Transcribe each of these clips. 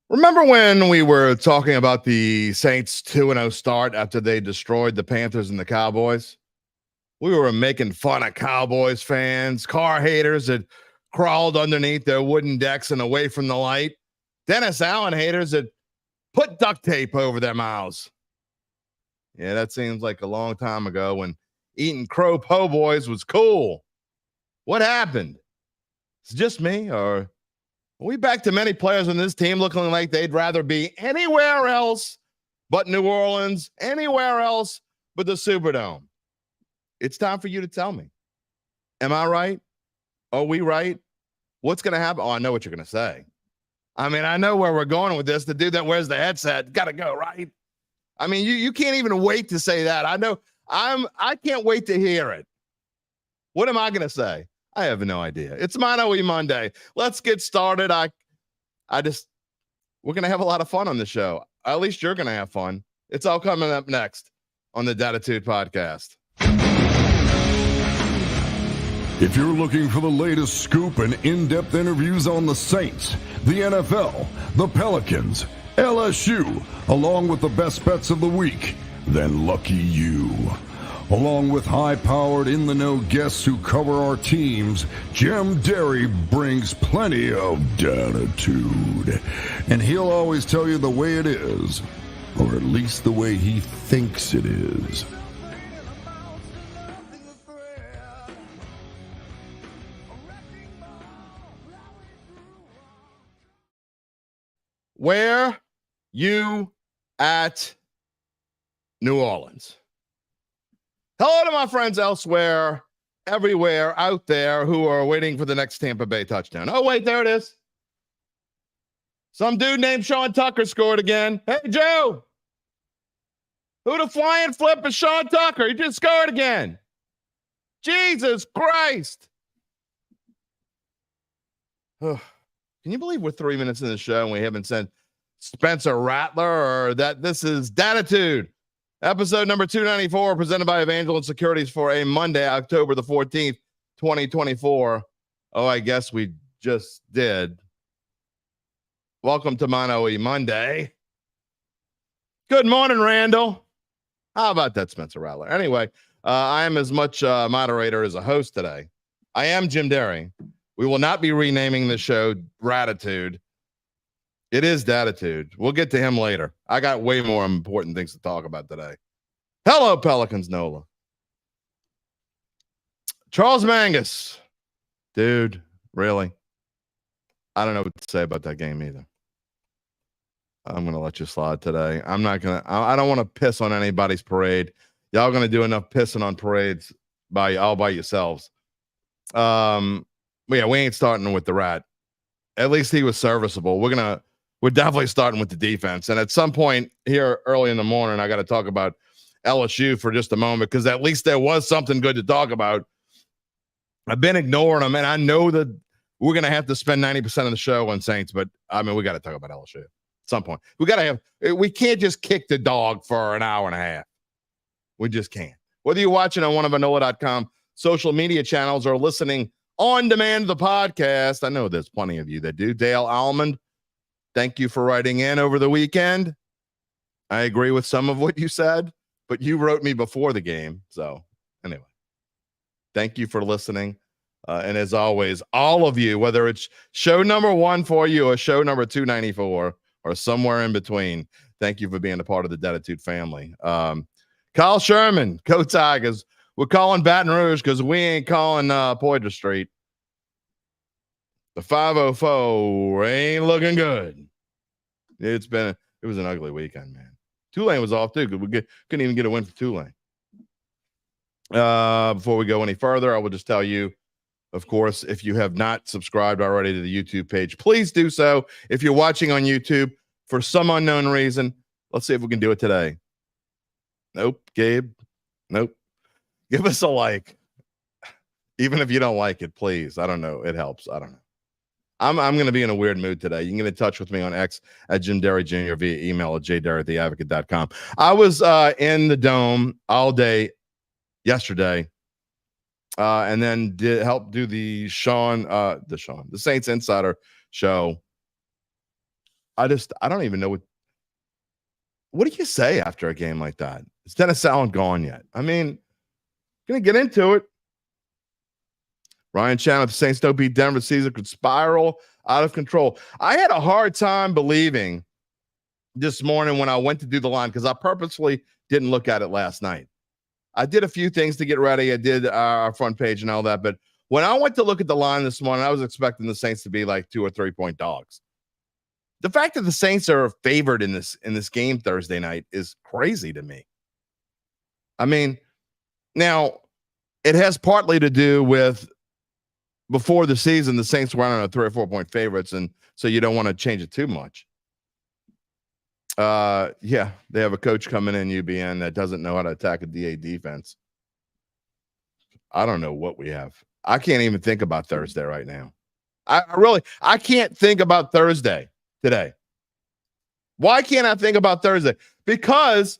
Remember when we were talking about the Saints 2-0 start after they destroyed the Panthers and the Cowboys? We were making fun of Cowboys fans, Carr haters that crawled underneath their wooden decks and away from the light, Dennis Allen haters that put duct tape over their mouths. Yeah, that seems like a long time ago when eating crow po' boys was cool. What happened? It's just me, or are we back to many players on this team looking like they'd rather be anywhere else but New Orleans, anywhere else but the Superdome? It's time for you to tell me. Am I right? Are we right? What's going to happen? Oh, I know what you're going to say. I mean, I know where we're going with this. The dude that wears the headset got to go, right? I mean, you can't even wait to say that. I know. I can't wait to hear it. What am I going to say? I have no idea. It's Mano E Monday. Let's get started. We're going to have a lot of fun on the show. At least you're going to have fun. It's all coming up next on the Dattitude podcast. If you're looking for the latest scoop and in-depth interviews on the Saints, the NFL, the Pelicans, LSU, along with the best bets of the week, then lucky you. Along with high-powered, in-the-know guests who cover our teams, Jim Derry brings plenty of Dattitude. And he'll always tell you the way it is, or at least the way he thinks it is. Where you at New Orleans? Hello to my friends elsewhere, everywhere out there who are waiting for the next Tampa Bay touchdown. Oh, wait, there it is. Some dude named Sean Tucker scored again. Hey, Joe. Who the flying flip is Sean Tucker? He just scored again. Jesus Christ. Can you believe we're 3 minutes in the show and we haven't sent Spencer Rattler or that this is Dattitude? Episode number 294, presented by Evangeline Securities for a Monday, October the 14th, 2024. Oh, I guess we just did. Welcome to Mano E Monday. Good morning, Randall. How about that, Spencer Rattler? Anyway, I am as much moderator as a host today. I am Jim Derry. We will not be renaming the show Dattitude. It is Dattitude. We'll get to him later. I got way more important things to talk about today. Hello, Pelicans Nola. Charles Mangus. Dude, really? I don't know what to say about that game either. I'm going to let you slide today. I don't want to piss on anybody's parade. Y'all going to do enough pissing on parades all by yourselves. Yeah, we ain't starting with the Rat. At least he was serviceable. We're definitely starting with the defense. And at some point here early in the morning, I got to talk about LSU for just a moment because at least there was something good to talk about. I've been ignoring them, and I know that we're going to have to spend 90% of the show on Saints, but I mean, we got to talk about LSU at some point. We can't just kick the dog for an hour and a half. We just can't. Whether you're watching on one of Anola.com social media channels or listening on demand to the podcast, I know there's plenty of you that do. Dale Almond, thank you for writing in over the weekend. I agree with some of what you said, but you wrote me before the game. So anyway, thank you for listening. And as always, all of you, whether it's show number 1 for you or show number 294 or somewhere in between, thank you for being a part of the Dattitude family. Kyle Sherman, go Tigers. We're calling Baton Rouge because we ain't calling Poydras Street. The 504 ain't looking good. It was an ugly weekend, man. Tulane was off too because we couldn't even get a win for Tulane. Before we go any further, I will just tell you, of course, if you have not subscribed already to the YouTube page, please do so. If you're watching on YouTube for some unknown reason, let's see if we can do it today. Nope, Gabe. Nope. Give us a like. Even if you don't like it, please. I don't know. It helps. I don't know. I'm going to be in a weird mood today. You can get in touch with me on X at Jim Derry Jr. via email at jderry@theadvocate.com. I was in the Dome all day yesterday, and then help do the Saints Insider show I don't even know what do you say after a game like that? Is Dennis Allen gone yet? I mean, gonna get into it. Ryan Chan, if the Saints don't beat Denver, the season could spiral out of control. I had a hard time believing this morning when I went to do the line because I purposefully didn't look at it last night. I did a few things to get ready. I did our front page and all that. But when I went to look at the line this morning, I was expecting the Saints to be like 2 or 3 point dogs. The fact that the Saints are favored in this game Thursday night is crazy to me. I mean, now it has partly to do with before the season, the Saints were on a 3 or 4 point favorites, and so you don't want to change it too much. Yeah, they have a coach coming in UBN that doesn't know how to attack a DA defense. I don't know what we have. I can't even think about Thursday right now. I can't think about Thursday today. Why can't I think about Thursday? Because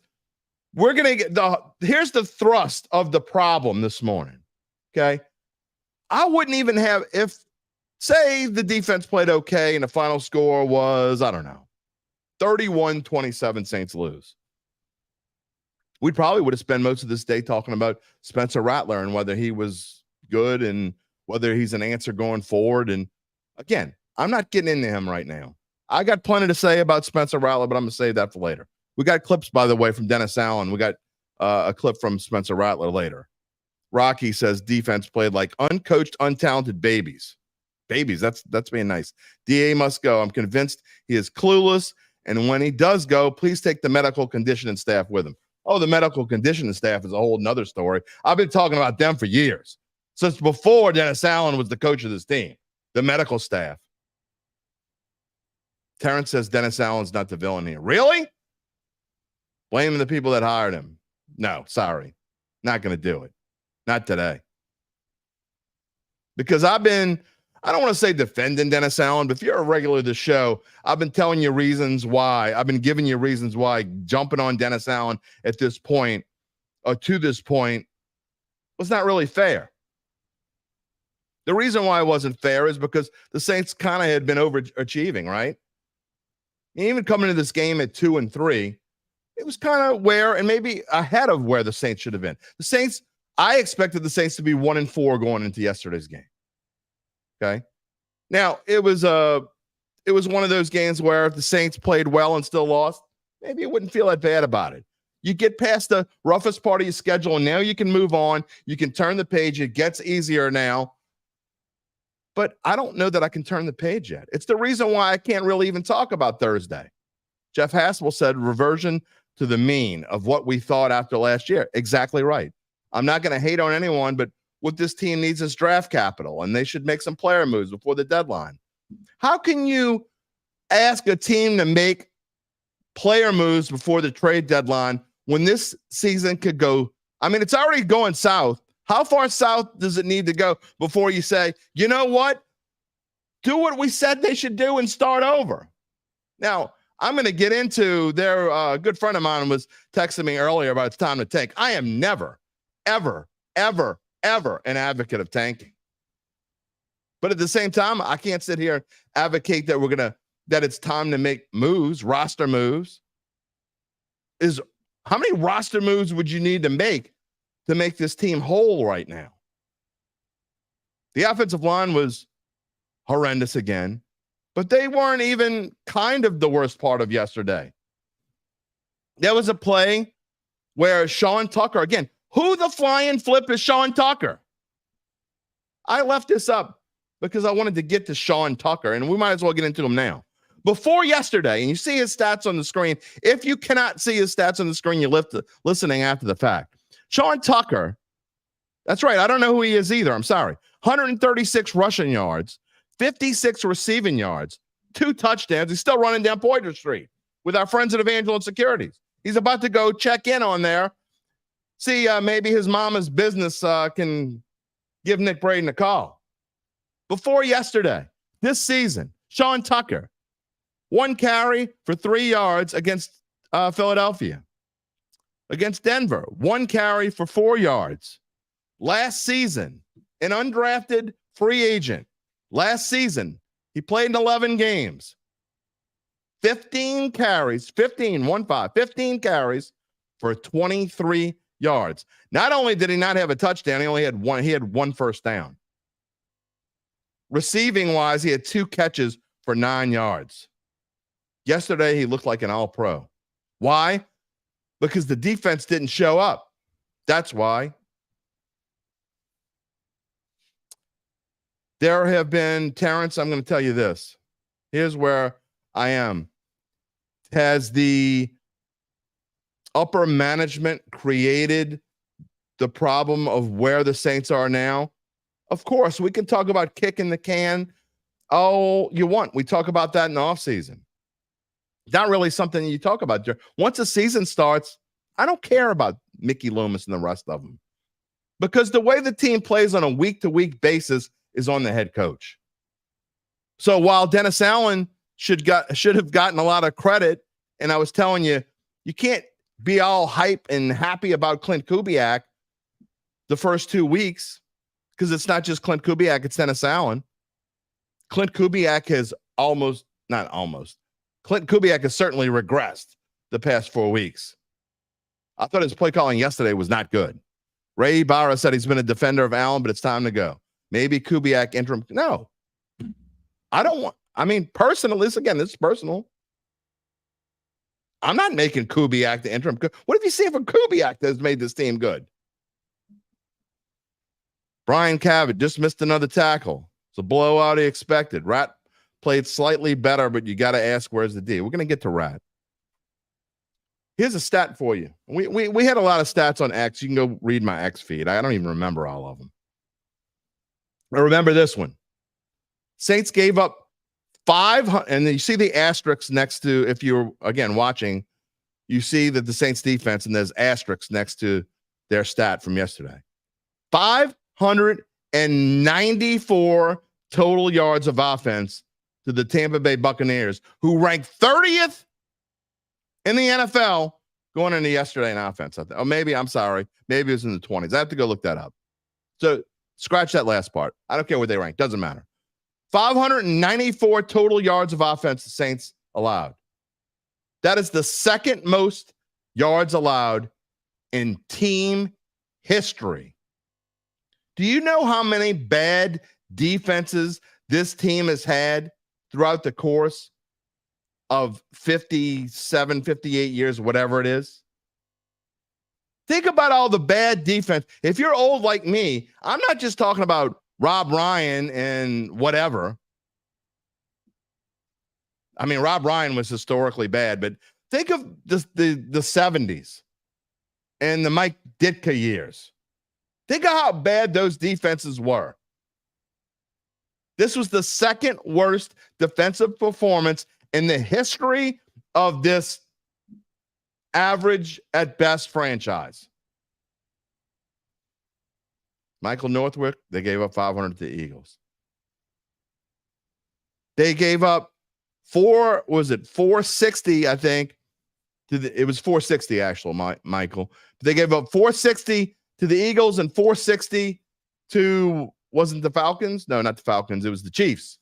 we're going to get here's the thrust of the problem this morning. Okay. I wouldn't even have, if say the defense played okay and the final score was, I don't know, 31-27 Saints lose. We probably would have spent most of this day talking about Spencer Rattler and whether he was good and whether he's an answer going forward. And again, I'm not getting into him right now. I got plenty to say about Spencer Rattler, but I'm going to save that for later. We got clips, by the way, from Dennis Allen. We got a clip from Spencer Rattler later. Rocky says defense played like uncoached, untalented babies. Babies, that's being nice. DA must go. I'm convinced he is clueless. And when he does go, please take the medical conditioning staff with him. Oh, the medical conditioning staff is a whole nother story. I've been talking about them for years. Since before Dennis Allen was the coach of this team. The medical staff. Terrence says Dennis Allen's not the villain here. Really? Blaming the people that hired him. No, sorry. Not going to do it. Not today. Because I don't want to say defending Dennis Allen, but if you're a regular of the show, I've been telling you reasons why. I've been giving you reasons why jumping on Dennis Allen at this point, or to this point, was not really fair. The reason why it wasn't fair is because the Saints kind of had been overachieving, right? Even coming into this game at 2-3, it was kind of where, and maybe ahead of where the Saints should have been. The Saints, I expected the Saints to be 1-4 going into yesterday's game. Okay. Now it was one of those games where if the Saints played well and still lost, maybe you wouldn't feel that bad about it. You get past the roughest part of your schedule, and now you can move on. You can turn the page. It gets easier now. But I don't know that I can turn the page yet. It's the reason why I can't really even talk about Thursday. Jeff Haspel said reversion to the mean of what we thought after last year. Exactly right. I'm not going to hate on anyone, but what this team needs is draft capital, and they should make some player moves before the deadline. How can you ask a team to make player moves before the trade deadline when this season could go? I mean, it's already going south. How far south does it need to go before you say, you know what? Do what we said they should do and start over. Now, I'm going to get into their good friend of mine was texting me earlier about it's time to tank. I am never, ever, ever, ever an advocate of tanking. But at the same time, I can't sit here and advocate that that it's time to make moves, roster moves. How many roster moves would you need to make this team whole right now? The offensive line was horrendous again, but they weren't even kind of the worst part of yesterday. There was a play where Sean Tucker, again, who the flying flip is Sean Tucker? I left this up because I wanted to get to Sean Tucker, and we might as well get into him now. Before yesterday, and you see his stats on the screen. If you cannot see his stats on the screen, you're listening after the fact. Sean Tucker, that's right, I don't know who he is either. I'm sorry. 136 rushing yards, 56 receiving yards, 2 touchdowns. He's still running down Poydras Street with our friends at Evangeline Securities. He's about to go check in on there. See, maybe his mama's business can give Nick Braden a call. Before yesterday, this season, Sean Tucker, 1 carry for 3 yards against Philadelphia. Against Denver, 1 carry for 4 yards. Last season, an undrafted free agent. Last season, he played in 11 games. 15 carries, 15 carries for 23 yards. Not only did he not have a touchdown, he had one first down. Receiving wise, he had 2 catches for 9 yards. Yesterday, he looked like an all-pro. Why? Because the defense didn't show up. That's why. There have been, Terrence, I'm going to tell you this. Here's where I am. Has the upper management created the problem of where the Saints are now? Of course, we can talk about kicking the can all you want. We talk about that in the offseason. Not really something you talk about. Once the season starts, I don't care about Mickey Loomis and the rest of them. Because the way the team plays on a week-to-week basis is on the head coach. So while Dennis Allen should have gotten a lot of credit, and I was telling you, you can't be all hype and happy about Clint Kubiak the first 2 weeks, because it's not just Clint Kubiak, it's Dennis Allen. Clint Kubiak has Clint Kubiak has certainly regressed the past 4 weeks. I thought his play calling yesterday was not good. Ray Ibarra said he's been a defender of Allen, but it's time to go. Maybe Kubiak interim. No. Personally, this is personal. I'm not making Kubiak the interim. What have you seen from Kubiak that has made this team good? Brian Cavett just missed another tackle. It's a blowout he expected. Rat played slightly better, but you got to ask, where's the D? We're going to get to Rat. Here's a stat for you. We had a lot of stats on X. You can go read my X feed. I don't even remember all of them. I remember this one. Saints gave up 500, and you see the asterisks next to, if you're, again, watching, you see that the Saints defense, and there's asterisks next to their stat from yesterday. 594 total yards of offense to the Tampa Bay Buccaneers, who ranked 30th in the NFL going into yesterday in offense. Oh, maybe it was in the 20s. I have to go look that up. So scratch that last part. I don't care what they rank. Doesn't matter. 594 total yards of offense the Saints allowed. That is the second most yards allowed in team history. Do you know how many bad defenses this team has had throughout the course of 57, 58 years, whatever it is? Think about all the bad defense. If you're old like me, I'm not just talking about Rob Ryan and whatever. I mean, Rob Ryan was historically bad, but think of the 70s and the Mike Ditka years. Think of how bad those defenses were. This was the second worst defensive performance in the history of this average at best franchise. Michael Northwick, they gave up 500 to the Eagles. They gave up 460, I think. It was 460 actually, Michael. They gave up 460 to the Eagles and 460 to, wasn't the Falcons? No, not the Falcons. It was the Chiefs.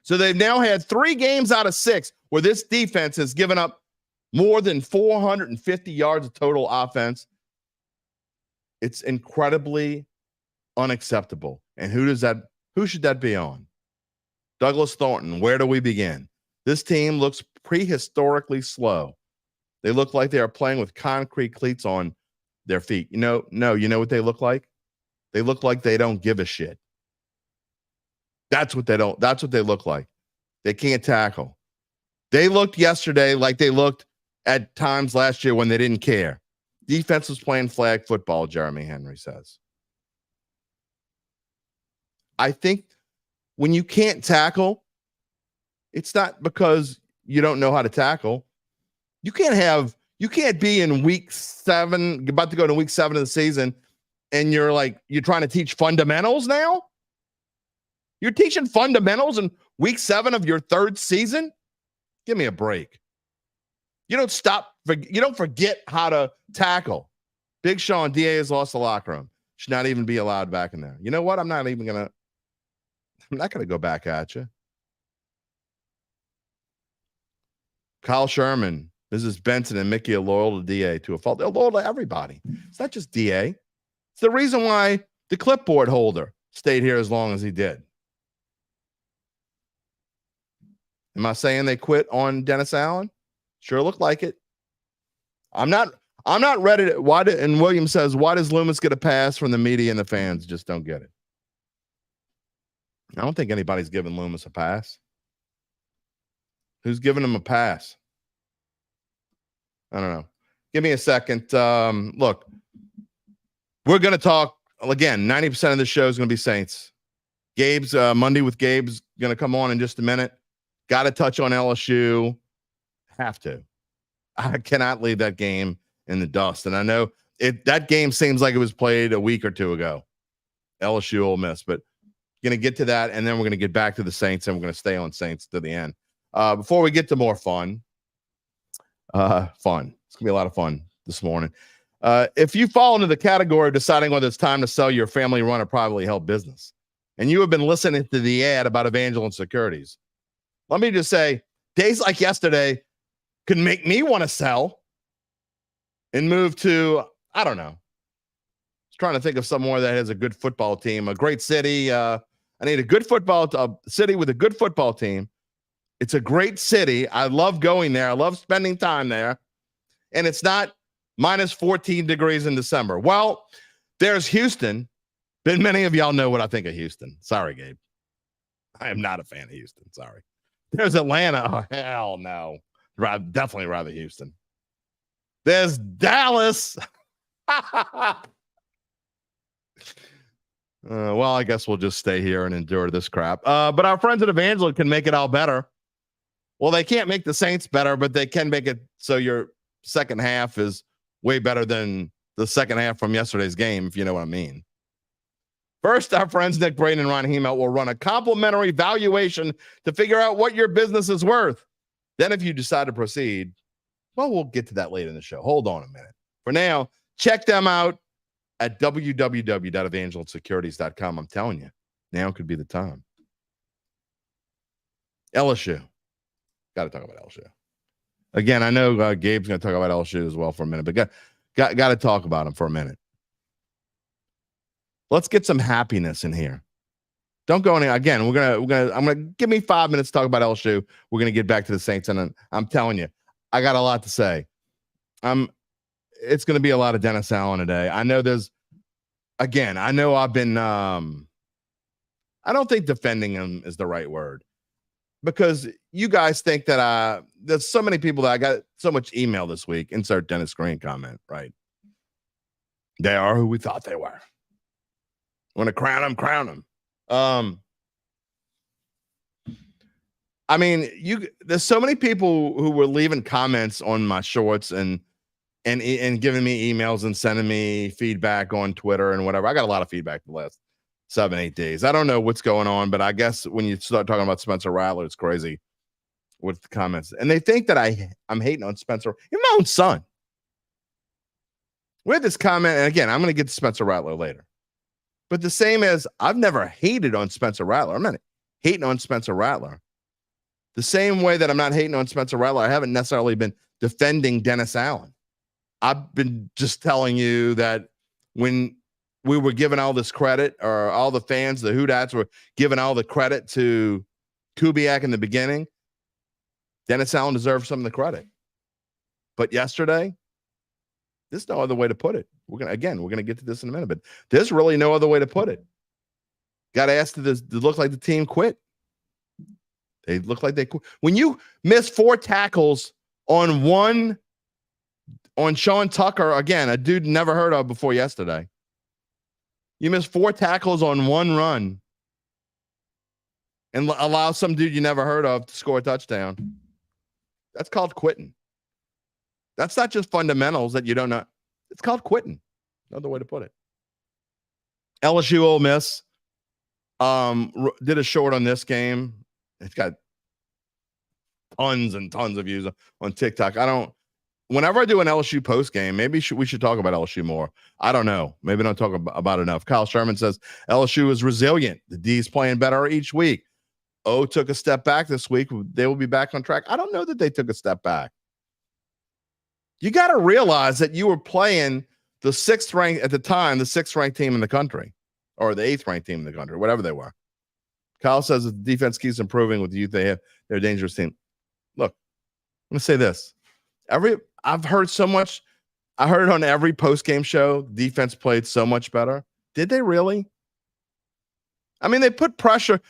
So they've now had 3 games out of 6 where this defense has given up more than 450 yards of total offense. It's incredibly unacceptable. And who should that be on? Douglas Thornton. Where do we begin? This team looks prehistorically slow. They look like they are playing with concrete cleats on their feet. You know what they look like? They look like they don't give a shit. That's what they look like. They can't tackle. They looked yesterday like they looked at times last year when they didn't care. Defense was playing flag football, Jeremy Henry says. I think when you can't tackle, it's not because you don't know how to tackle. You can't be in week 7, about to go to week 7 of the season, and you're trying to teach fundamentals now? You're teaching fundamentals in week 7 of your 3rd season? Give me a break. You don't forget how to tackle. Big Sean, DA has lost the locker room. Should not even be allowed back in there. You know what? I'm not going to go back at you. Kyle Sherman, Mrs. Benson, and Mickey are loyal to DA to a fault. They're loyal to everybody. It's not just DA. It's the reason why the clipboard holder stayed here as long as he did. Am I saying they quit on Dennis Allen? Sure looked like it. I'm not ready to, and Williams says, why does Loomis get a pass from the media and the fans? Just don't get it. I don't think anybody's giving Loomis a pass. Who's giving him a pass? I don't know. Give me a second. Look, we're going to talk again. 90% of the show is going to be Saints. Gabe's Monday with Gabe's going to come on in just a minute. Got to touch on LSU. Have to. I cannot leave that game in the dust. And I know that game seems like it was played a week or two ago. LSU-Ole Miss, but going to get to that, and then we're going to get back to the Saints, and we're going to stay on Saints to the end. Before we get to more fun. It's going to be a lot of fun this morning. If you fall into the category of deciding whether it's time to sell your family-run or privately held business, and you have been listening to the ad about Evangeline Securities, let me just say, days like yesterday could make me want to sell and move to, I don't know. I was trying to think of somewhere that has a good football team, a great city. I need a good city with a good football team. It's a great city. I love going there. I love spending time there. And it's not minus 14 degrees in December. Well, there's Houston. But many of y'all know what I think of Houston. Sorry, Gabe. I am not a fan of Houston. Sorry. There's Atlanta. Oh, hell no. Definitely rather Houston. There's Dallas. Well, I guess we'll just stay here and endure this crap. But our friends at Evangeline can make it all better. Well, they can't make the Saints better, but they can make it so your second half is way better than the second half from yesterday's game, if you know what I mean. First, our friends Nick Braden and Ron Hemelt will run a complimentary valuation to figure out what your business is worth. Then if you decide to proceed, well, we'll get to that later in the show. Hold on a minute. For now, check them out at www.evangelinesecurities.com. I'm telling you, now could be the time. LSU. Got to talk about LSU. Again, I know Gabe's going to talk about LSU as well for a minute, but got to talk about him for a minute. Let's get some happiness in here. Don't go any again. I'm gonna give me 5 minutes to talk about LSU. We're gonna get back to the Saints, and I'm telling you, I got a lot to say. It's gonna be a lot of Dennis Allen today. I know I know I've been I don't think defending him is the right word, because you guys think that there's so many people that I got so much email this week. Insert Dennis Green comment, right? They are who we thought they were. Want to crown them. I mean, there's so many people who were leaving comments on my shorts and giving me emails and sending me feedback on Twitter and whatever. I got a lot of feedback the last 7-8 days. I don't know what's going on, but I guess when you start talking about Spencer Rattler, it's crazy with the comments. And they think that I'm hating on Spencer. You're my own son. We had this comment, and again, I'm going to get to Spencer Rattler later. But the same as I've never hated on Spencer Rattler. I'm not hating on Spencer Rattler. The same way that I'm not hating on Spencer Rattler, I haven't necessarily been defending Dennis Allen. I've been just telling you that when we were giving all this credit, or all the fans, the Hoodats were giving all the credit to Kubiak in the beginning, Dennis Allen deserves some of the credit. But yesterday, there's no other way to put it. We're gonna get to this in a minute, but there's really no other way to put it. Got asked to look like the team quit. They look like they quit. When you miss 4 tackles on Sean Tucker, again, a dude never heard of before yesterday. You miss 4 tackles on one run and allow some dude you never heard of to score a touchdown. That's called quitting. That's not just fundamentals that you don't know. It's called quitting. Another way to put it. LSU-Ole Miss did a short on this game. It's got tons and tons of views on TikTok. Whenever I do an LSU post game, maybe we should talk about LSU more. I don't know. Maybe don't talk about enough. Kyle Sherman says LSU is resilient. The D's playing better each week. took a step back this week. They will be back on track. I don't know that they took a step back. You got to realize that you were playing the 6th ranked at the time, the 6th ranked team in the country, or the 8th ranked team in the country, whatever they were. Kyle says that the defense keeps improving with the youth they have. They're a dangerous team. Look, I'm going to say this. I've heard so much. I heard it on every post-game show. Defense played so much better. Did they really? I mean, they put pressure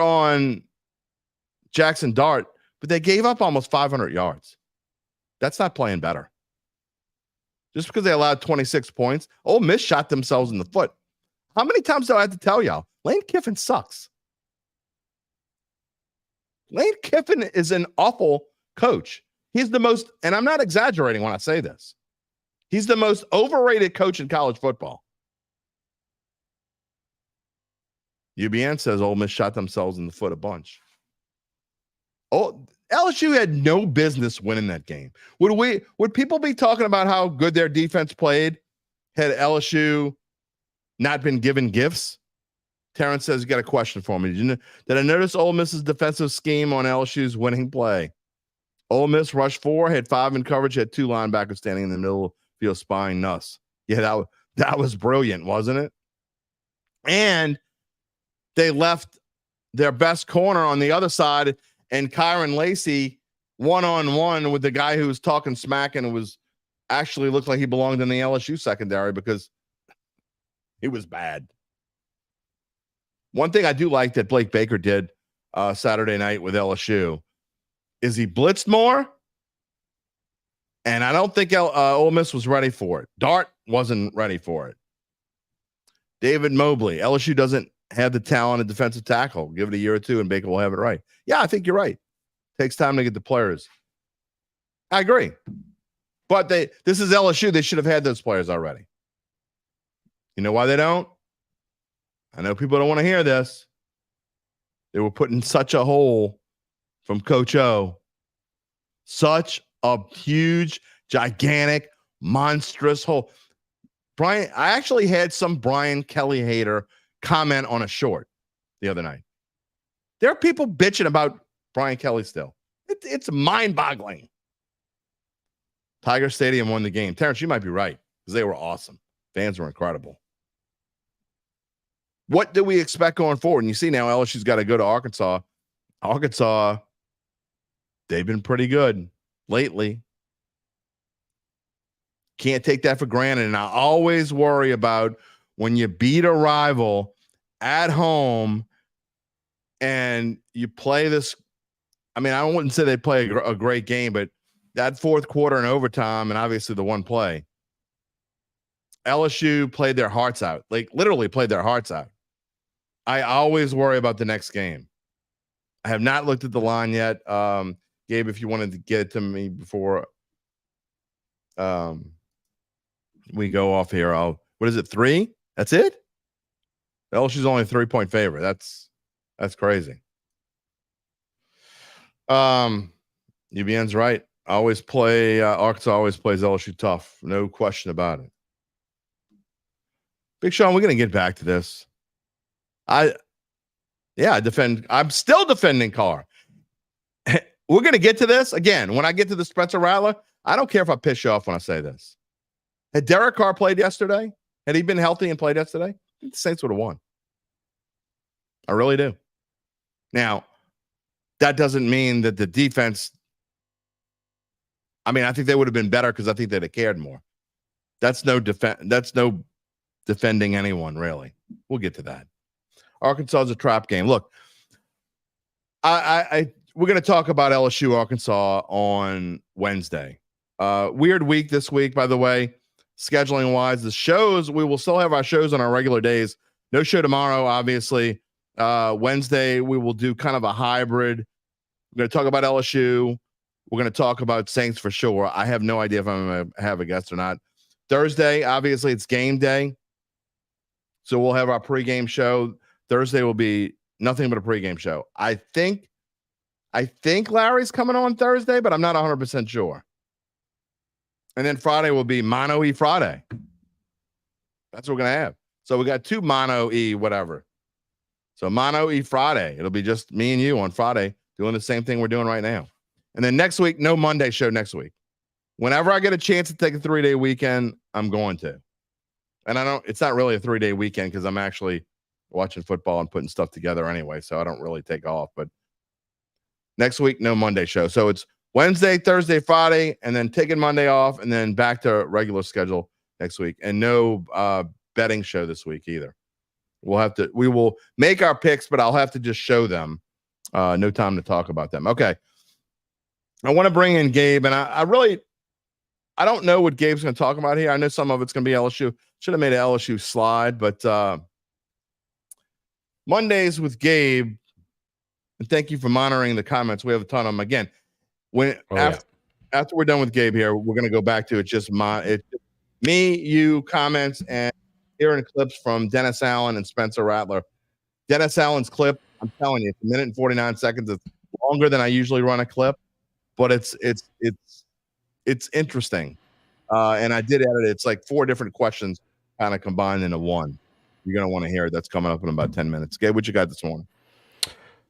on Jackson Dart, but they gave up almost 500 yards. That's not playing better. Just because they allowed 26 points, Ole Miss shot themselves in the foot. How many times do I have to tell y'all? Lane Kiffin sucks. Lane Kiffin is an awful coach. He's the most, and I'm not exaggerating when I say this, he's the most overrated coach in college football. UBN says Ole Miss shot themselves in the foot a bunch. Oh, LSU had no business winning that game. Would people be talking about how good their defense played had LSU not been given gifts? Terrence says, you got a question for me. Did I notice Ole Miss's defensive scheme on LSU's winning play? Ole Miss rushed 4, had 5 in coverage, had 2 linebackers standing in the middle field spying us. Yeah, that was brilliant, wasn't it? And they left their best corner on the other side and Kyron Lacey one-on-one with the guy who was talking smack and was actually looked like he belonged in the LSU secondary because he was bad. One thing I do like that Blake Baker did Saturday night with LSU is he blitzed more, and I don't think Ole Miss was ready for it. Dart wasn't ready for it. David Mobley, LSU doesn't have the talent at defensive tackle. Give it a year or two, and Baker will have it right. Yeah, I think you're right. Takes time to get the players. I agree. But this is LSU. They should have had those players already. You know why they don't? I know people don't want to hear this. They were put in such a hole from Coach O. Such a huge, gigantic, monstrous hole. Brian, I actually had some Brian Kelly hater comment on a short the other night. There are people bitching about Brian Kelly still. It's mind-boggling. Tiger Stadium won the game. Terrence, you might be right because they were awesome. Fans were incredible. What do we expect going forward? And you see now LSU's got to go to Arkansas. Arkansas, they've been pretty good lately. Can't take that for granted. And I always worry about when you beat a rival at home and you play this. I mean, I wouldn't say they play a great game, but that fourth quarter and overtime, and obviously the one play, LSU played their hearts out, like literally played their hearts out. I always worry about the next game. I have not looked at the line yet. Gabe, if you wanted to get it to me before we go off here, what is it, 3? That's it? LSU's only a 3-point favorite. That's crazy. UBN's right. Arkansas always plays LSU tough. No question about it. Big Sean, we're going to get back to this. I'm still defending Carr. We're going to get to this again. When I get to the Spencer Rattler, I don't care if I piss you off when I say this. Had Derek Carr played yesterday, had he been healthy and played yesterday, I think the Saints would have won. I really do. Now, that doesn't mean that the defense, I mean, I think they would have been better because I think they'd have cared more. That's no defending anyone, really. We'll get to that. Arkansas is a trap game. Look, we're going to talk about LSU Arkansas on Wednesday. Weird week this week, by the way, scheduling wise. The shows, we will still have our shows on our regular days. No show tomorrow, obviously. Wednesday, we will do kind of a hybrid. We're going to talk about LSU. We're going to talk about Saints for sure. I have no idea if I'm going to have a guest or not. Thursday, obviously, it's game day. So we'll have our pregame show. Thursday will be nothing but a pregame show. I think Larry's coming on Thursday, but I'm not 100% sure. And then Friday will be Mano E Friday. That's what we're going to have. So we got 2 Mano E whatever. So Mano E Friday. It'll be just me and you on Friday doing the same thing we're doing right now. And then next week, no Monday show next week. Whenever I get a chance to take a 3-day weekend, I'm going to. And it's not really a 3-day weekend because I'm actually watching football and putting stuff together anyway. So I don't really take off. But next week, no Monday show. So it's Wednesday, Thursday, Friday, and then taking Monday off, and then back to regular schedule next week. And no betting show this week either. We will make our picks, but I'll have to just show them. No time to talk about them. Okay. I want to bring in Gabe, and I don't know what Gabe's going to talk about here. I know some of it's going to be LSU. Should have made an LSU slide, but Mondays with Gabe, and thank you for monitoring the comments. We have a ton of them. Again, after we're done with Gabe here, we're going to go back to it's me, you, comments, and hearing clips from Dennis Allen and Spencer Rattler. Dennis Allen's clip, I'm telling you, it's 1 minute and 49 seconds. It's longer than I usually run a clip, but it's interesting. And I did edit it. It's like 4 different questions kind of combined into one. You're going to want to hear it. That's coming up in about 10 minutes. Gabe, what you got this morning?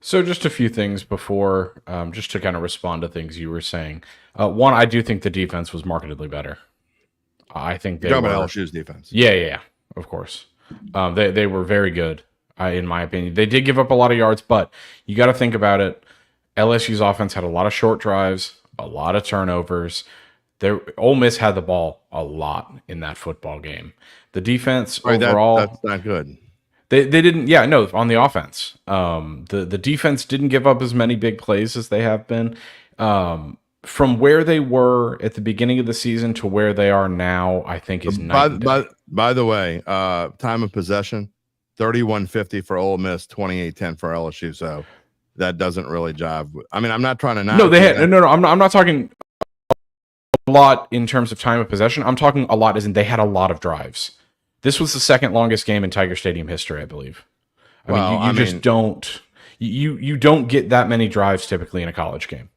So just a few things before, just to kind of respond to things you were saying. One, I do think the defense was markedly better. I think they were LSU's defense. Yeah, of course. They were very good, in my opinion. They did give up a lot of yards, but you got to think about it. LSU's offense had a lot of short drives, a lot of turnovers. Ole Miss had the ball a lot in that football game. The defense overall, that's not good. They didn't, on the offense. The defense didn't give up as many big plays as they have been. From where they were at the beginning of the season to where they are now, I think is by the way, time of possession, 31-50 for Ole Miss, 28-10 for LSU. So that doesn't really jive. I mean, I'm not trying to not. No, they had no. I'm not talking a lot in terms of time of possession. I'm talking a lot as in they had a lot of drives. This was the second longest game in Tiger Stadium history, I believe. You just don't you don't get that many drives typically in a college game.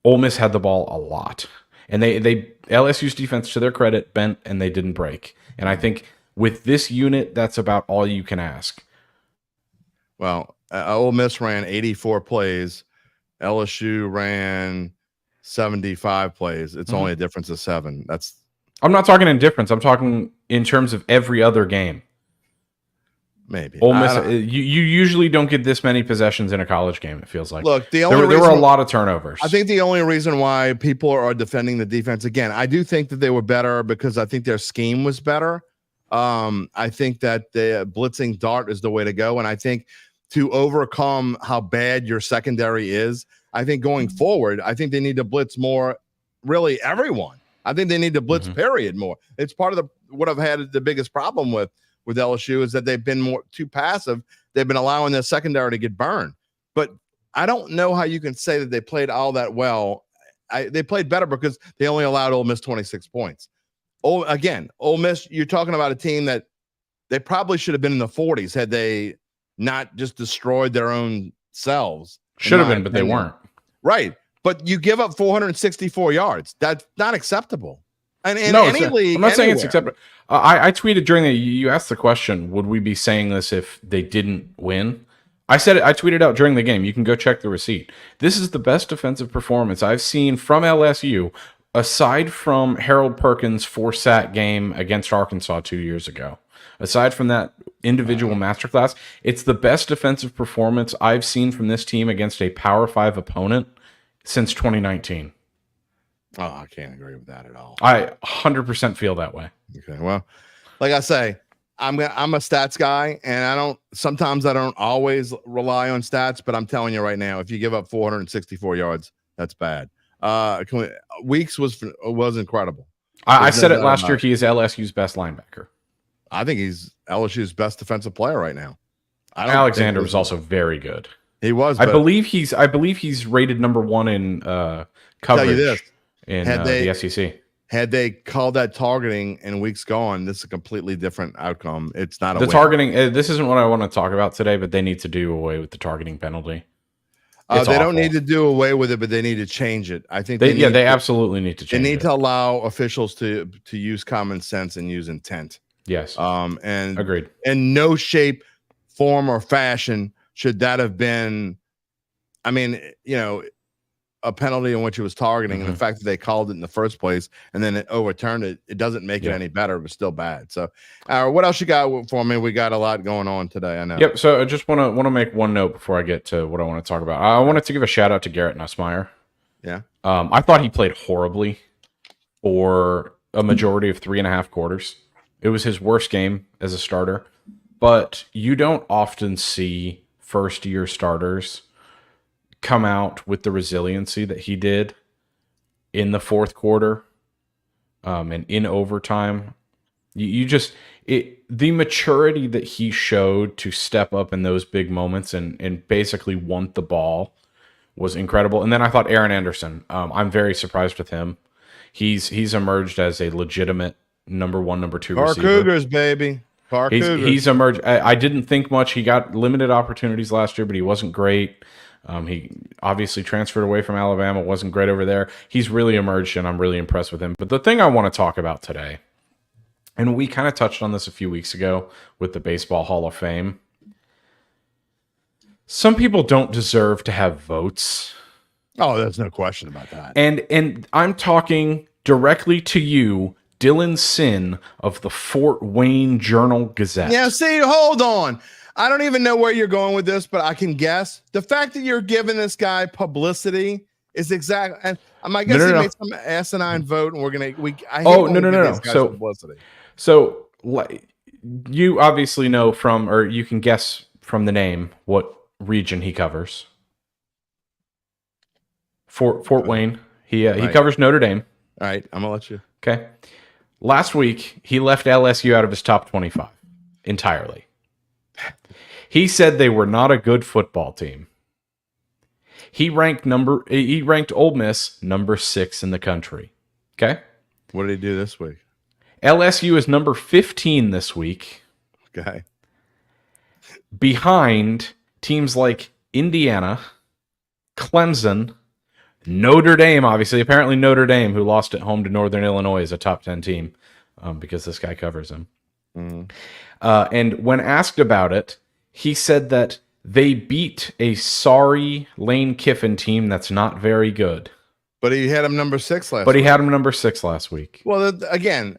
Ole Miss had the ball a lot, and they LSU's defense, to their credit, bent and they didn't break. And I think with this unit, that's about all you can ask. Well, Ole Miss ran 84 plays. LSU ran 75 plays. It's only a difference of 7. I'm not talking in difference. I'm talking in terms of every other game. Maybe. Ole Miss, you usually don't get this many possessions in a college game, it feels like. Look, there were a lot of turnovers. I think the only reason why people are defending the defense, again, I do think that they were better because I think their scheme was better. I think that the blitzing dart is the way to go. And I think to overcome how bad your secondary is, I think going forward, I think they need to blitz more, really everyone. I think they need to blitz period more. It's part of what I've had the biggest problem with LSU is that they've been too passive. They've been allowing their secondary to get burned. But I don't know how you can say that they played all that well. They played better because they only allowed Ole Miss 26 points. Ole Miss, you're talking about a team that they probably should have been in the 40s had they not just destroyed their own selves. Should have been, but they weren't. Right. But you give up 464 yards. That's not acceptable. And in no, any league, I'm not saying it's acceptable. I tweeted during you asked the question, would we be saying this if they didn't win? I said it. I tweeted out during the game. You can go check the receipt. This is the best defensive performance I've seen from LSU, aside from Harold Perkins' 4-sack game against Arkansas 2 years ago. Aside from that individual masterclass, it's the best defensive performance I've seen from this team against a Power 5 opponent since 2019. Oh, I can't agree with that at all. I 100% feel that way. Okay, well, like I say, I'm a stats guy, and sometimes I don't always rely on stats, but I'm telling you right now, if you give up 464 yards, that's bad. Weeks was incredible. I said it last year. He is LSU's best linebacker. I think he's LSU's best defensive player right now. Alexander was also very good. He was. I believe he's rated number 1 in coverage in the SEC. Had they called that targeting in weeks gone, this is a completely different outcome. It's not the targeting. This isn't what I want to talk about today, but they need to do away with the targeting penalty. They don't need to do away with it, but they need to change it. I think they absolutely need to change it. They need to allow officials to use common sense and use intent. Yes. And agreed. In no shape, form, or fashion should that have been, I mean, a penalty in which he was targeting, and the fact that they called it in the first place and then it overturned it, it doesn't make it any better. It was still bad. So, what else you got for me? We got a lot going on today. I know. Yep. So I just want to make one note before I get to what I want to talk about. I wanted to give a shout out to Garrett Nussmeier. Yeah. I thought he played horribly for a majority of 3.5 quarters. It was his worst game as a starter, but you don't often see first-year starters come out with the resiliency that he did in the fourth quarter and in overtime. The maturity that he showed to step up in those big moments and basically want the ball was incredible. And then I thought Aaron Anderson, I'm very surprised with him. He's emerged as a legitimate number 1, number 2 Carr receiver. Cougars, baby. Carr Cougars. He's emerged. I didn't think much. He got limited opportunities last year, but he wasn't great. He obviously transferred away from Alabama, wasn't great over there. He's really emerged, and I'm really impressed with him. But the thing I want to talk about today, and we kind of touched on this a few weeks ago with the Baseball Hall of Fame, some people don't deserve to have votes. Oh, there's no question about that. And I'm talking directly to you, Dylan Sin of the Fort Wayne Journal-Gazette. Yeah, see, hold on. I don't even know where you're going with this, but I can guess. The fact that you're giving this guy publicity is exactly. And I guess he made some asinine vote, and we're gonna. No. So publicity. So you obviously know from, or you can guess from the name what region he covers. Fort Wayne. He covers Notre Dame. All right, I'm gonna let you. Okay. Last week he left LSU out of his top 25 entirely. He said they were not a good football team. He ranked Ole Miss number 6 in the country. Okay? What did he do this week? LSU is number 15 this week. Okay. Behind teams like Indiana, Clemson, Notre Dame, obviously. Apparently Notre Dame, who lost at home to Northern Illinois, is a top 10 team because this guy covers them. And when asked about it, he said that they beat a sorry Lane Kiffin team that's not very good. But he had him number 6 last week. He had him number 6 last week. Well, again,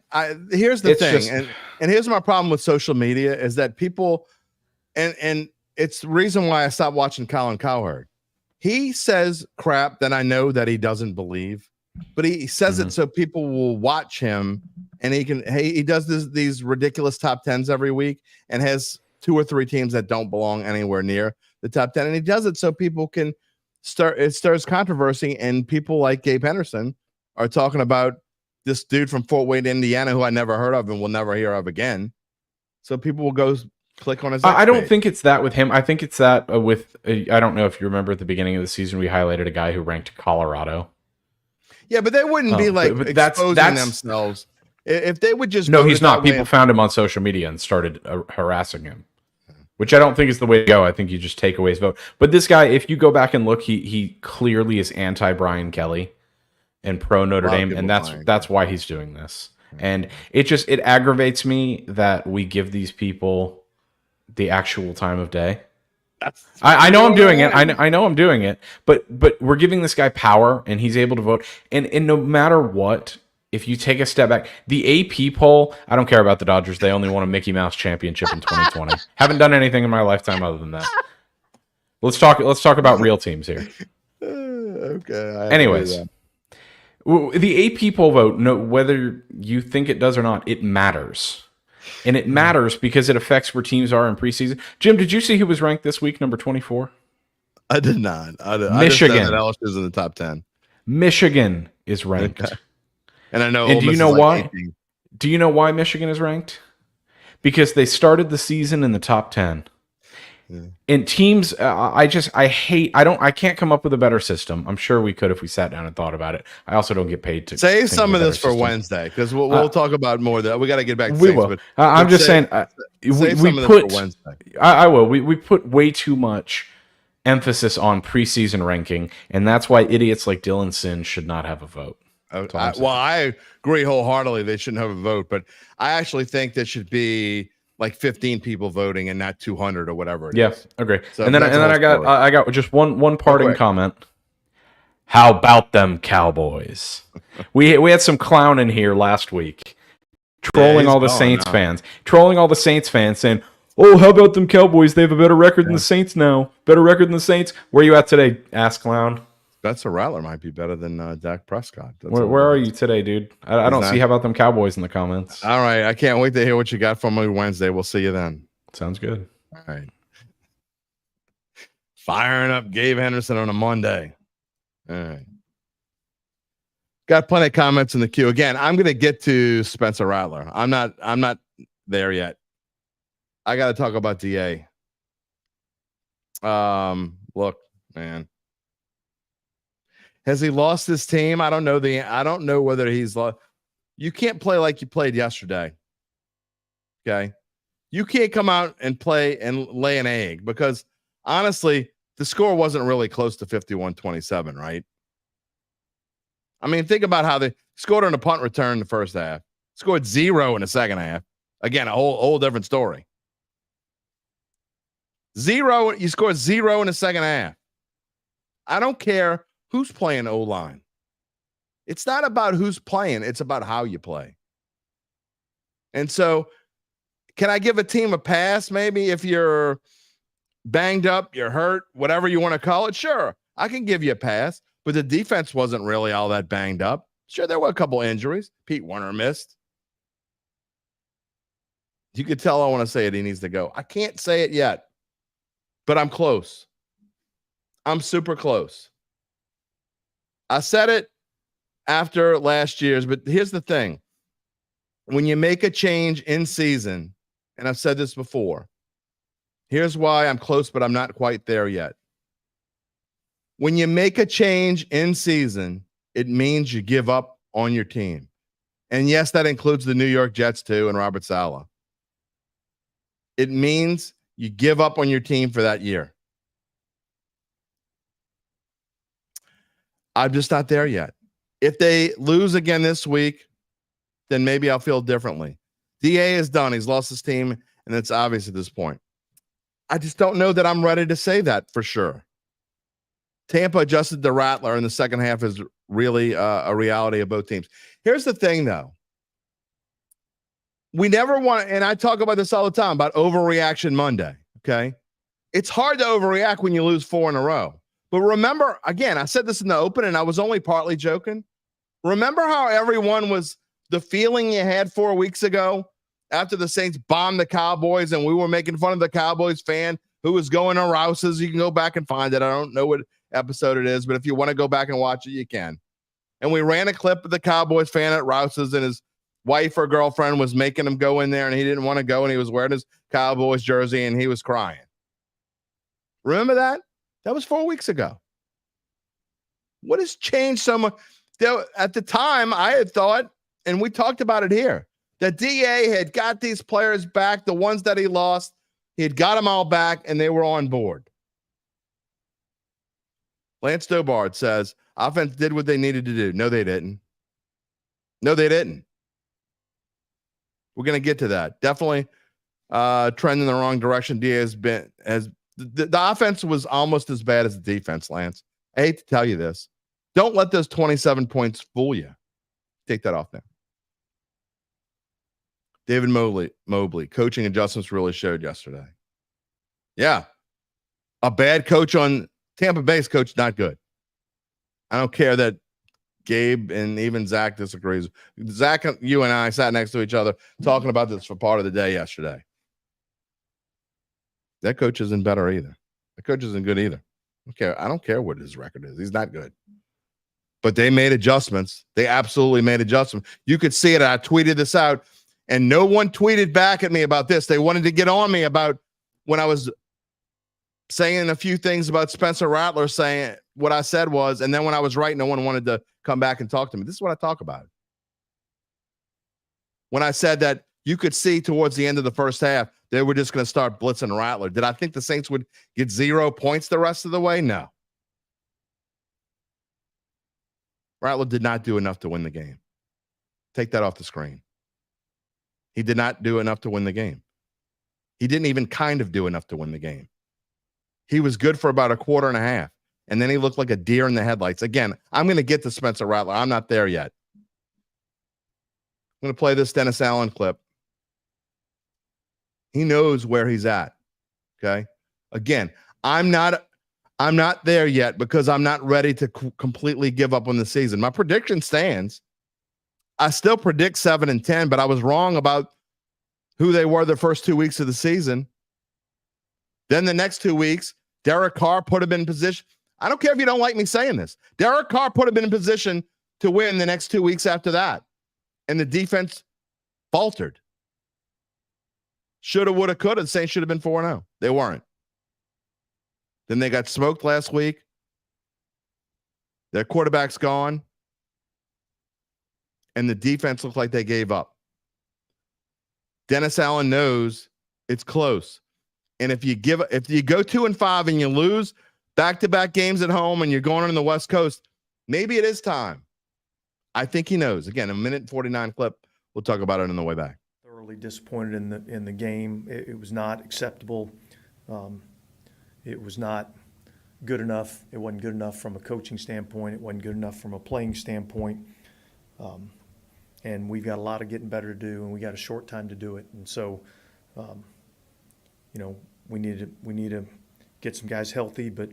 here's the thing. And here's my problem with social media is that people, and it's the reason why I stopped watching Colin Cowherd. He says crap that I know that he doesn't believe, but he says it so people will watch him, and he does these ridiculous top 10s every week and has 2 or 3 teams that don't belong anywhere near the top 10. And he does it so people can it stirs controversy, and people like Gabe Henderson are talking about this dude from Fort Wayne, Indiana, who I never heard of and will never hear of again. So people will go click on his. I don't think it's that with him. I think it's that with. I don't know if you remember at the beginning of the season, we highlighted a guy who ranked Colorado. Yeah, but they wouldn't be like exposing themselves if they would just. No, he's not. People found him on social media and started harassing him, which I don't think is the way to go. I think you just take away his vote. But this guy, if you go back and look, he clearly is anti Brian Kelly and pro Notre Dame, and that's why he's doing this. And it aggravates me that we give these people the actual time of day. I know I'm doing it. I know I'm doing it, but we're giving this guy power, and he's able to vote. And no matter what, if you take a step back, the AP poll, I don't care about the Dodgers. They only won a Mickey Mouse championship in 2020. Haven't done anything in my lifetime other than that. Let's talk about real teams here. Okay. Anyways, the AP poll vote, whether you think it does or not, it matters. And it matters because it affects where teams are in preseason. Jim, did you see who was ranked this week, number 24? I did not. Michigan. I just know that LSU is in the top 10. Michigan is ranked. Okay. And I know. And do you know why? Do you know why Michigan is ranked? Because they started the season in the top 10. Yeah. And teams, I can't come up with a better system. I'm sure we could if we sat down and thought about it. I also don't get paid to save some of this for Wednesday, because we'll talk about more of that. We got to get back to we will. I'm just saying we put Wednesday. I will. We put way too much emphasis on preseason ranking, and that's why idiots like Dylan Sin should not have a vote. I agree wholeheartedly. They shouldn't have a vote, but I actually think there should be like 15 people voting and not 200 or whatever it is. Agree. So and then I got just one parting comment. How about them Cowboys? we had some clown in here last week trolling all the Saints fans. Trolling all the Saints fans saying, "Oh, how about them Cowboys? They have a better record than the Saints now. Better record than the Saints." Where you at today, ass clown? Spencer Rattler might be better than Dak Prescott. Where are you today, dude? I don't see how about them Cowboys in the comments. All right. I can't wait to hear what you got from me Wednesday. We'll see you then. Sounds good. All right. Firing up Gabe Henderson on a Monday. All right. Got plenty of comments in the queue. Again, I'm going to get to Spencer Rattler. I'm not there yet. I got to talk about DA. Look, man. Has he lost his team? I don't know whether he's lost. You can't play like you played yesterday. Okay. You can't come out and play and lay an egg because honestly, the score wasn't really close to 51-27, right? I mean, think about how they scored on a punt return in the first half, scored 0 in the second half. Again, a whole different story. 0, you scored 0 in the second half. I don't care who's playing O-line. It's not about who's playing. It's about how you play. And so can I give a team a pass maybe if you're banged up, you're hurt, whatever you want to call it? Sure, I can give you a pass, but the defense wasn't really all that banged up. Sure, there were a couple injuries. Pete Werner missed. You could tell I want to say it. He needs to go. I can't say it yet, but I'm close. I'm super close. I said it after last year's, but here's the thing. When you make a change in season, and I've said this before, here's why I'm close, but I'm not quite there yet. When you make a change in season, it means you give up on your team. And yes, that includes the New York Jets too and Robert Saleh. It means you give up on your team for that year. I'm just not there yet. If they lose again this week, then maybe I'll feel differently. DA is done. He's lost his team, and it's obvious at this point. I just don't know that I'm ready to say that for sure. Tampa adjusted to Rattler, and the second half is really a reality of both teams. Here's the thing, though. We never want to, and I talk about this all the time, about overreaction Monday, okay? It's hard to overreact when you lose 4 in a row. But remember, again, I said this in the open, and I was only partly joking. Remember how everyone was the feeling you had 4 weeks ago after the Saints bombed the Cowboys, and we were making fun of the Cowboys fan who was going to Rouse's. You can go back and find it. I don't know what episode it is, but if you want to go back and watch it, you can. And we ran a clip of the Cowboys fan at Rouse's, and his wife or girlfriend was making him go in there, and he didn't want to go, and he was wearing his Cowboys jersey, and he was crying. Remember that? That was 4 weeks ago. What has changed so much? At the time, I had thought, and we talked about it here, that DA had got these players back, the ones that he lost. He had got them all back, and they were on board. Lance Stobart says, offense did what they needed to do. No, they didn't. No, they didn't. We're going to get to that. Definitely trending in the wrong direction. DA the offense was almost as bad as the defense, Lance. I hate to tell you this. Don't let those 27 points fool you. Take that off now. David Mobley, coaching adjustments really showed yesterday. Yeah. A bad coach on Tampa Bay's coach, not good. I don't care that Gabe and even Zach disagrees. Zach, you and I sat next to each other talking about this for part of the day yesterday. That coach isn't better either. The coach isn't good either. I don't care what his record is. He's not good. But they made adjustments. They absolutely made adjustments. You could see it. I tweeted this out, and no one tweeted back at me about this. They wanted to get on me about when I was saying a few things about Spencer Rattler, saying what I said was, and then when I was right, no one wanted to come back and talk to me. This is what I talk about. When I said that you could see towards the end of the first half, they were just going to start blitzing Rattler. Did I think the Saints would get 0 points the rest of the way? No. Rattler did not do enough to win the game. Take that off the screen. He did not do enough to win the game. He didn't even kind of do enough to win the game. He was good for about a quarter and a half, and then he looked like a deer in the headlights. Again, I'm going to get to Spencer Rattler. I'm not there yet. I'm going to play this Dennis Allen clip. He knows where he's at. Okay. Again, I'm not there yet because I'm not ready to completely give up on the season. My prediction stands. I still predict 7-10, but I was wrong about who they were the first 2 weeks of the season. Then the next 2 weeks, Derek Carr put him in position. I don't care if you don't like me saying this. Derek Carr put him in position to win the next 2 weeks after that. And the defense faltered. Shoulda, woulda, coulda. The Saints should have been 4-0. They weren't. Then they got smoked last week. Their quarterback's gone. And the defense looked like they gave up. Dennis Allen knows it's close. And if you go 2-5 and you lose back-to-back games at home and you're going on the West Coast, maybe it is time. I think he knows. Again, a 1:49 clip. We'll talk about it on the way back. Thoroughly disappointed in the game. It was not acceptable. It was not good enough. It wasn't good enough from a coaching standpoint. It wasn't good enough from a playing standpoint. And we've got a lot of getting better to do, and we got a short time to do it. And so, we need to get some guys healthy, but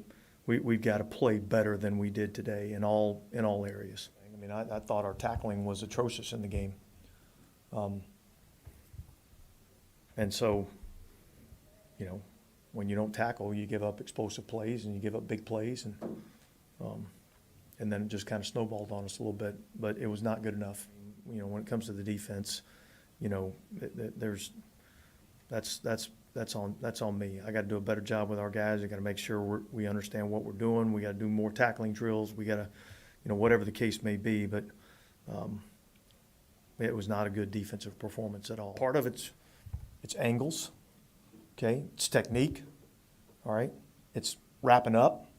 we've got to play better than we did today in all areas. I mean, I thought our tackling was atrocious in the game. And so, when you don't tackle, you give up explosive plays and you give up big plays, and then it just kind of snowballed on us a little bit. But it was not good enough. When it comes to the defense, that's on me. I got to do a better job with our guys. I got to make sure we understand what we're doing. We got to do more tackling drills. We got to, whatever the case may be. But it was not a good defensive performance at all. Part of it's angles. Okay, it's technique, all right? It's wrapping up,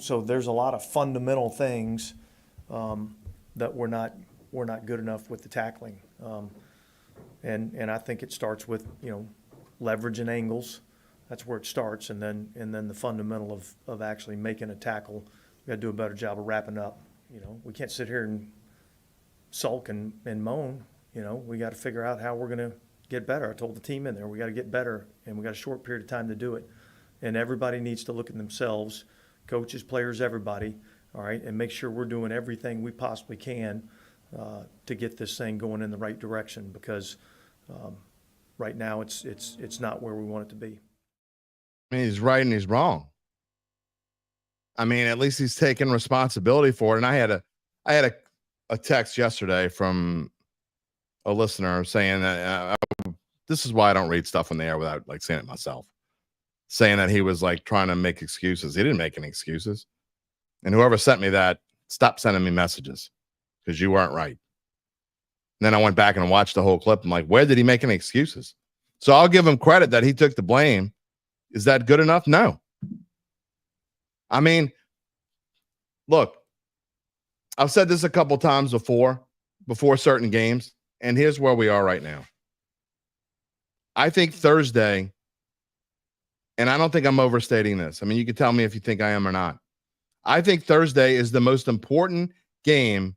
so there's a lot of fundamental things that we're not good enough with the tackling. And I think it starts with, leverage and angles. That's where it starts, and then the fundamental of actually making a tackle. We got to do a better job of wrapping up. We can't sit here and sulk and moan. We got to figure out how we're going to get better. I told the team in there, we got to get better, and we got a short period of time to do it. And everybody needs to look at themselves, coaches, players, everybody, all right, and make sure we're doing everything we possibly can to get this thing going in the right direction, because right now it's not where we want it to be. I mean, he's right and he's wrong. I mean, at least he's taking responsibility for it. And I had a text yesterday from a listener saying that this is why I don't read stuff in the air without saying it myself, saying that he was trying to make excuses. He didn't make any excuses. And whoever sent me that, stop sending me messages, because you weren't right. And then I went back and watched the whole clip. I'm like, where did he make any excuses? So I'll give him credit that he took the blame. Is that good enough? No. I mean, look, I've said this a couple times before certain games, and here's where we are right now. I think Thursday, and I don't think I'm overstating this. I mean, you can tell me if you think I am or not. I think Thursday is the most important game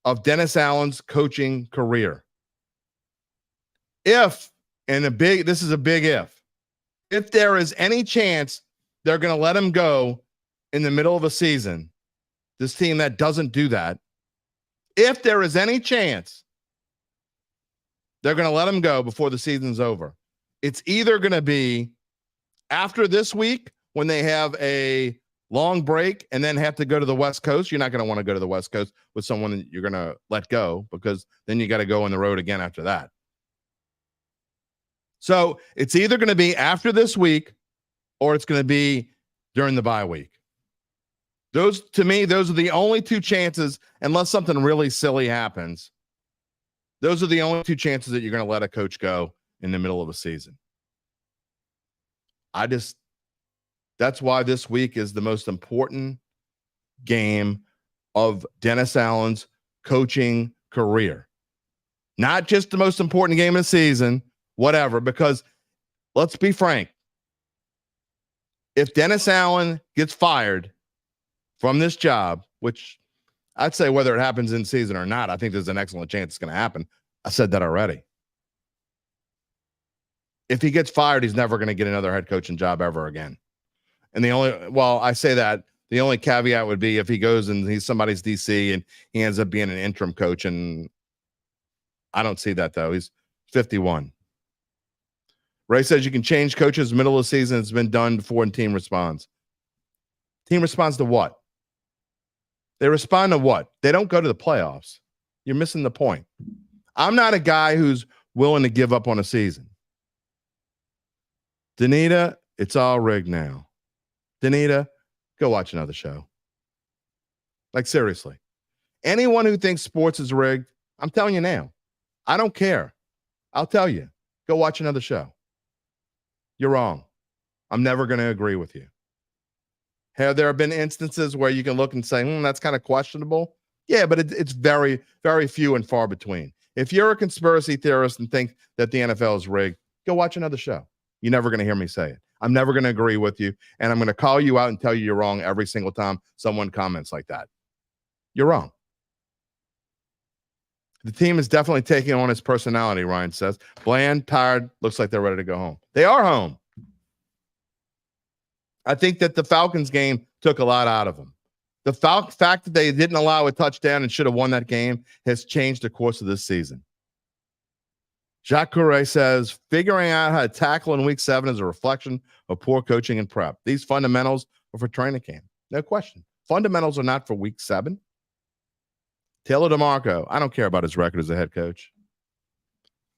of Dennis Allen's coaching career. This is a big if there is any chance they're going to let him go in the middle of a season, this team that doesn't do that, if there is any chance they're going to let him go before the season's over, it's either going to be after this week when they have a long break and then have to go to the West Coast. You're not going to want to go to the West Coast with someone that you're going to let go, because then you got to go on the road again after that. So it's either going to be after this week or it's going to be during the bye week. Those are the only two chances, unless something really silly happens. Those are the only two chances that you're going to let a coach go in the middle of a season. That's why this week is the most important game of Dennis Allen's coaching career. Not just the most important game of the season, whatever, because let's be frank. If Dennis Allen gets fired from this job, which I'd say whether it happens in season or not, I think there's an excellent chance it's going to happen. I said that already. If he gets fired, he's never going to get another head coaching job ever again. And I say that, the only caveat would be if he goes and he's somebody's DC and he ends up being an interim coach. And I don't see that, though. He's 51. Ray says you can change coaches middle of the season. It's been done before and team responds. Team responds to what? They respond to what? They don't go to the playoffs. You're missing the point. I'm not a guy who's willing to give up on a season. Danita, it's all rigged now. Danita, go watch another show. Like, seriously. Anyone who thinks sports is rigged, I'm telling you now, I don't care. I'll tell you. Go watch another show. You're wrong. I'm never going to agree with you. Have there been instances where you can look and say, that's kind of questionable? Yeah, but it's very, very few and far between. If you're a conspiracy theorist and think that the NFL is rigged, go watch another show. You're never going to hear me say it. I'm never going to agree with you, and I'm going to call you out and tell you you're wrong every single time someone comments like that. You're wrong. The team is definitely taking on its personality, Ryan says. Bland, tired, looks like they're ready to go home. They are home. I think that the Falcons game took a lot out of them. The fact that they didn't allow a touchdown and should have won that game has changed the course of this season. Jacques Courret says, figuring out how to tackle in week 7 is a reflection of poor coaching and prep. These fundamentals are for training camp. No question. Fundamentals are not for week 7. Taylor DeMarco, I don't care about his record as a head coach.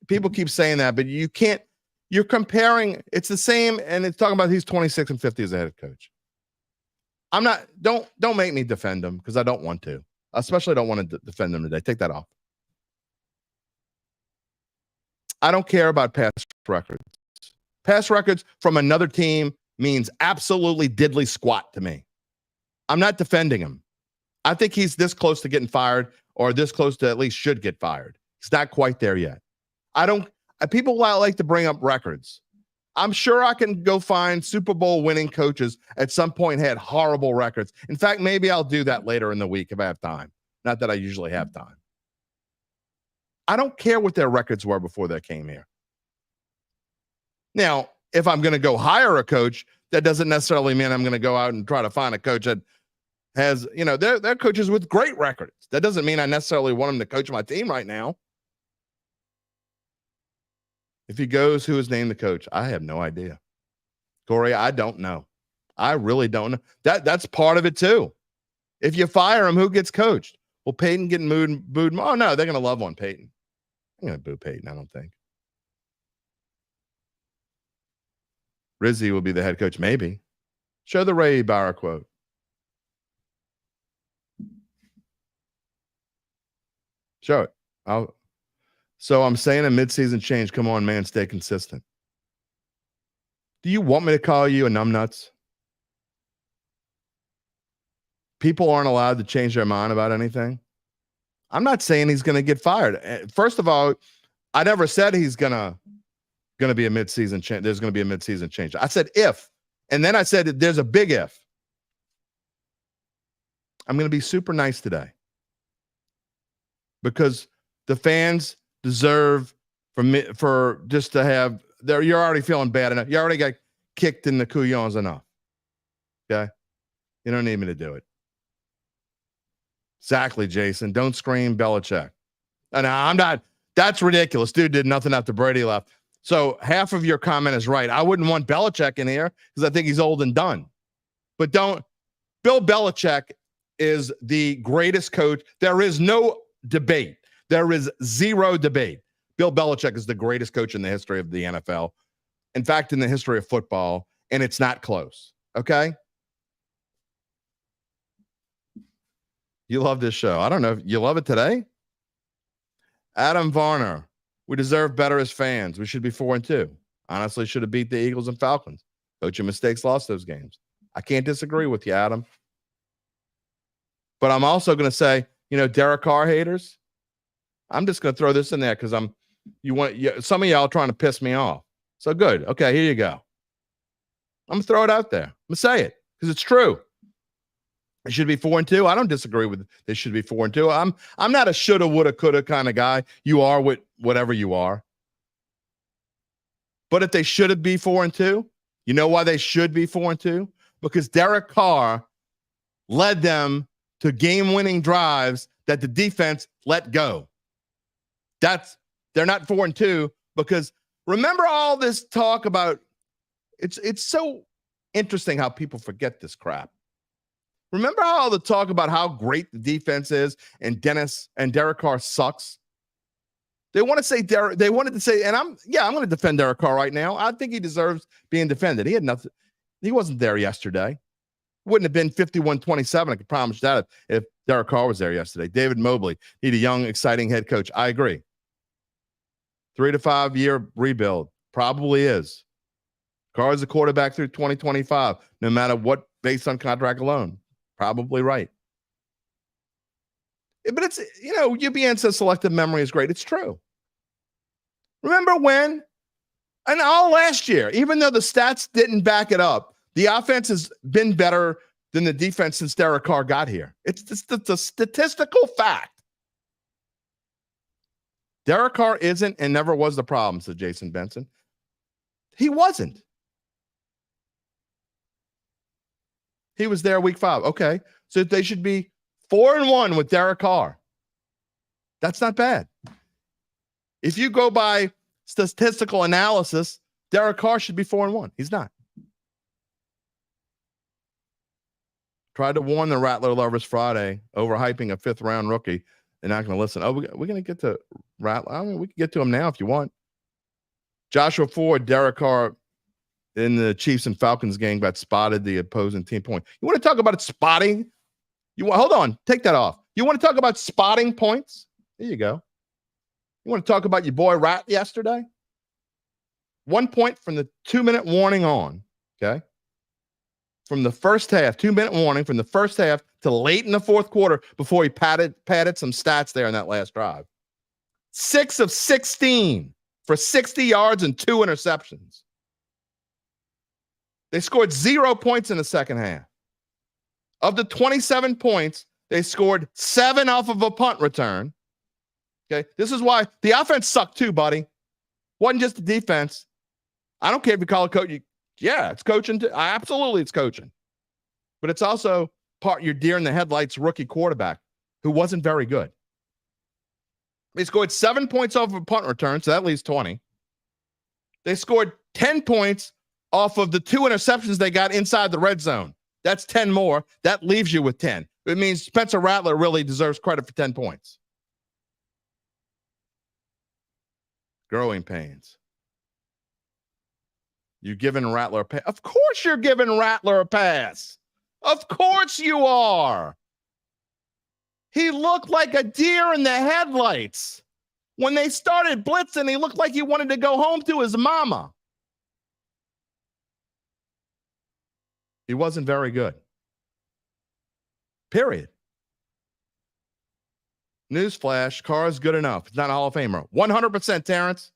People keep saying that, but you can't. You're comparing. It's the same, and it's talking about he's 26-50 as a head coach. I'm not. Don't make me defend him because I don't want to. I especially don't want to defend him today. Take that off. I don't care about past records. Past records from another team means absolutely diddly squat to me. I'm not defending him. I think he's this close to getting fired or this close to at least should get fired. He's not quite there yet. People like to bring up records. I'm sure I can go find Super Bowl winning coaches at some point had horrible records. In fact, maybe I'll do that later in the week if I have time. Not that I usually have time. I don't care what their records were before they came here. Now, if I'm going to go hire a coach, that doesn't necessarily mean I'm going to go out and try to find a coach that has, they're coaches with great records. That doesn't mean I necessarily want them to coach my team right now. If he goes, who is named the coach? I have no idea. Corey, I don't know. I really don't know. That's part of it too. If you fire him, who gets coached? Will Peyton get booed? Oh, no, they're going to love on Peyton. I'm going to boo Peyton, I don't think. Rizzy will be the head coach, maybe. Show the Ray Bauer quote. Show it. So I'm saying a midseason change. Come on, man, stay consistent. Do you want me to call you a numbnuts? People aren't allowed to change their mind about anything. I'm not saying he's going to get fired. First of all, I never said he's going to be a midseason change. There's going to be a midseason change. I said if, and then I said there's a big if. I'm going to be super nice today because the fans deserve for just to have there. You're already feeling bad enough. You already got kicked in the couillons enough. Okay, you don't need me to do it. Exactly, Jason. Don't scream Belichick. And I'm not. That's ridiculous. Dude did nothing after Brady left. So half of your comment is right. I wouldn't want Belichick in here because I think he's old and done. But don't. Bill Belichick is the greatest coach. There is no debate. There is zero debate. Bill Belichick is the greatest coach in the history of the NFL. In fact, in the history of football, and it's not close. Okay? You love this show. I don't know if you love it today. Adam Varner. We deserve better as fans. We should be 4-2. Honestly, should have beat the Eagles and Falcons. Coaching mistakes lost those games. I can't disagree with you, Adam. But I'm also going to say, Derek Carr haters. I'm just going to throw this in there because some of y'all trying to piss me off. So good. Okay, here you go. I'm going to throw it out there. I'm going to say it because it's true. It should be 4-2. I don't disagree with they should be 4-2. I'm not a shoulda, woulda, coulda kind of guy. You are whatever you are. But if they should be 4-2, you know why they should be 4-2? Because Derek Carr led them to game-winning drives that the defense let go. They're not 4-2 because remember all this talk about it's so interesting how people forget this crap. Remember all the talk about how great the defense is and Derek Carr sucks? They want to say they wanted to say, and I'm going to defend Derek Carr right now. I think he deserves being defended. He had nothing. He wasn't there yesterday. Wouldn't have been 51-27. I can promise that if Derek Carr was there yesterday. David Mobley, need a young, exciting head coach. I agree. 3 to 5 year rebuild probably is. Carr is a quarterback through 2025, no matter what, based on contract alone. Probably right. But it's, UBN says selective memory is great. It's true. Remember when, and all last year, even though the stats didn't back it up, the offense has been better than the defense since Derek Carr got here. It's a statistical fact. Derek Carr isn't and never was the problem, said Jason Benson. He wasn't. He was there week 5. Okay. So they should be 4-1 with Derek Carr. That's not bad. If you go by statistical analysis, Derek Carr should be 4-1. He's not. Tried to warn the Rattler lovers Friday, overhyping a 5th-round rookie. They're not going to listen. Oh, we're going to get to Rattler. I mean, we can get to him now if you want. Joshua Ford, Derek Carr in the Chiefs and Falcons game got spotted the opposing team point. You want to talk about spotting? Hold on, take that off. You want to talk about spotting points? There you go. You want to talk about your boy Rat yesterday? 1 point from the 2-minute warning on, okay? From the first half, 2-minute warning from the first half to late in the fourth quarter before he padded some stats there in that last drive. 6 of 16 for 60 yards and 2 interceptions. They scored 0 points in the second half. Of the 27 points, they scored 7 off of a punt return. Okay, this is why the offense sucked too, buddy. Wasn't just the defense. I don't care if you call it coaching. Yeah, it's coaching too. Absolutely, it's coaching. But it's also part your deer in the headlights rookie quarterback who wasn't very good. They scored 7 points off of a punt return, so that leaves 20. They scored 10 points off of the 2 interceptions they got inside the red zone. That's 10 more. That leaves you with 10. It means Spencer Rattler really deserves credit for 10 points. Growing pains. You're giving Rattler a pass. Of course you're giving Rattler a pass. Of course you are. He looked like a deer in the headlights. When they started blitzing, he looked like he wanted to go home to his mama. He wasn't very good. Period. Newsflash, Carr is good enough. He's not a Hall of Famer. 100%, Terrence.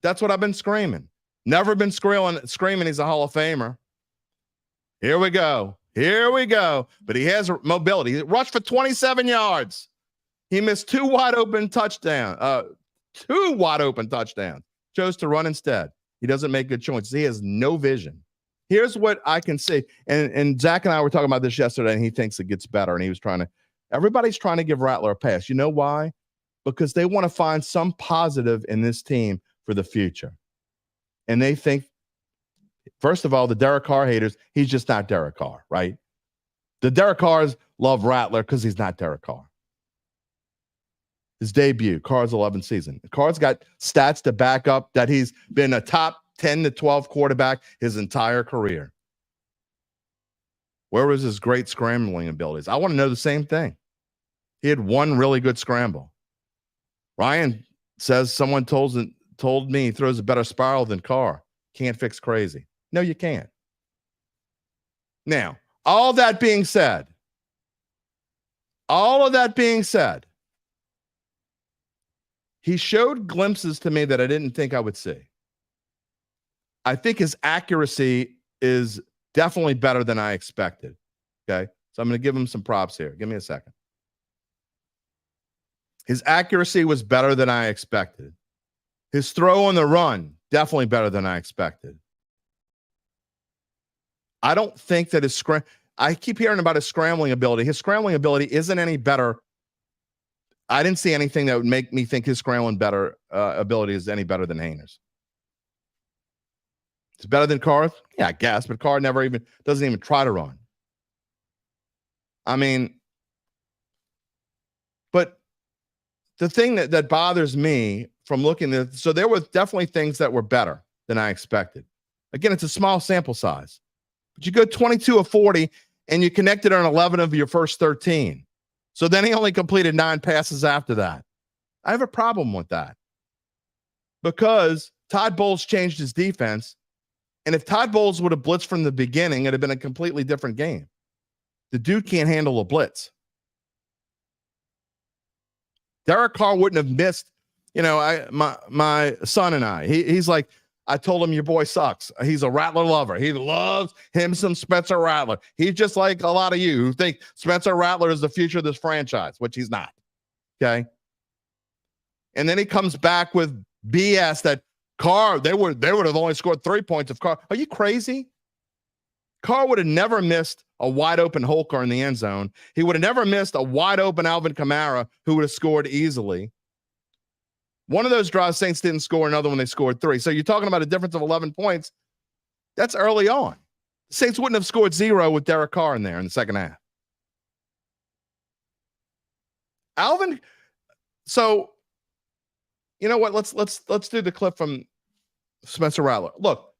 That's what I've been screaming. Never been screaming he's a Hall of Famer. Here we go. Here we go. But he has mobility. He rushed for 27 yards. He missed 2 wide open touchdowns. Chose to run instead. He doesn't make good choices. He has no vision. Here's what I can say. And Zach and I were talking about this yesterday, and he thinks it gets better. And he was everybody's trying to give Rattler a pass. You know why? Because they want to find some positive in this team for the future. And they think, first of all, the Derek Carr haters, he's just not Derek Carr, right? The Derek Carrs love Rattler because he's not Derek Carr. His debut, Carr's 11th season. Carr's got stats to back up that he's been a top 10 to 12 quarterback his entire career. Where was his great scrambling abilities? I want to know the same thing. He had 1 really good scramble. Ryan says someone told me he throws a better spiral than Carr. Can't fix crazy. No, you can't. Now, all that being said, he showed glimpses to me that I didn't think I would see. I think his accuracy is definitely better than I expected. Okay. So I'm going to give him some props here. Give me a second. His accuracy was better than I expected. His throw on the run, definitely better than I expected. I don't think that I keep hearing about his scrambling ability. His scrambling ability isn't any better. I didn't see anything that would make me think his scrambling ability is any better than Haener's. It's better than Carr? Yeah, I guess, but Carr doesn't even try to run. I mean, but the thing that bothers me from looking at, so there were definitely things that were better than I expected. Again, it's a small sample size, but you go 22 of 40 and you connected on 11 of your first 13. So then he only completed 9 passes after that. I have a problem with that because Todd Bowles changed his defense. And if Todd Bowles would have blitzed from the beginning, it'd have been a completely different game. The dude can't handle a blitz. Derek Carr wouldn't have missed. You know, my son and he's like, I told him your boy sucks. He's a Rattler lover. He loves him some Spencer Rattler. He's just like a lot of you who think Spencer Rattler is the future of this franchise, which he's not. Okay. And then he comes back with BS that Carr, they would have only scored 3 points if Carr. Are you crazy? Carr would have never missed a wide open Holker in the end zone. He would have never missed a wide open Alvin Kamara who would have scored easily. One of those drives, Saints didn't score. Another one, they scored 3. So you're talking about a difference of 11 points. That's early on. Saints wouldn't have scored 0 with Derek Carr in there in the second half. Alvin. So, you know what? Let's do the clip from Spencer Rattler. Look,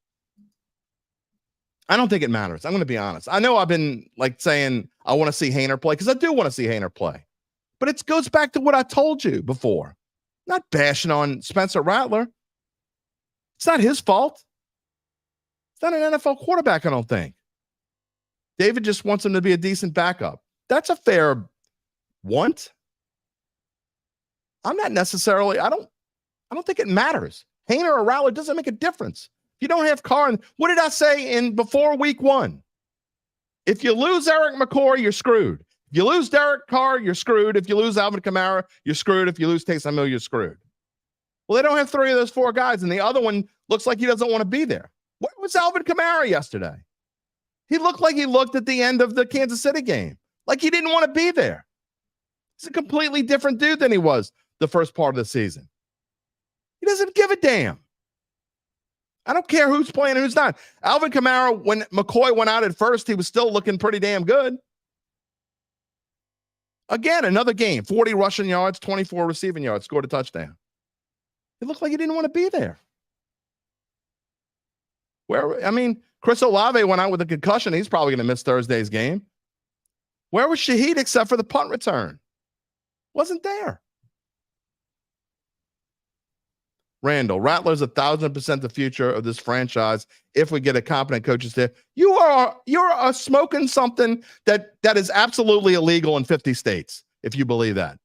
I don't think it matters. I'm going to be honest. I know I've been like saying I want to see Haener play because I do want to see Haener play. But it goes back to what I told you before. Not bashing on Spencer Rattler. It's not his fault. It's not an NFL quarterback, I don't think. David just wants him to be a decent backup. That's a fair want. I'm not necessarily, I don't think it matters. Haener or Rattler doesn't make a difference. If you don't have Carr, what did I say before week 1? If you lose Eric McCoy, you're screwed. If you lose Derek Carr, you're screwed. If you lose Alvin Kamara, you're screwed. If you lose Taysom Hill, you're screwed. Well, they don't have 3 of those 4 guys, and the other one looks like he doesn't want to be there. Where was Alvin Kamara yesterday? He looked like he looked at the end of the Kansas City game, like he didn't want to be there. He's a completely different dude than he was the first part of the season. He doesn't give a damn. I don't care who's playing and who's not. Alvin Kamara, when McCoy went out at first, he was still looking pretty damn good. Again, another game, 40 rushing yards, 24 receiving yards, scored a touchdown. It looked like he didn't want to be there. Chris Olave went out with a concussion. He's probably going to miss Thursday's game. Where was Shaheed except for the punt return? Wasn't there. Randall, Rattler's 1,000% the future of this franchise if we get a competent coaches there. You're smoking something that is absolutely illegal in 50 states, if you believe that.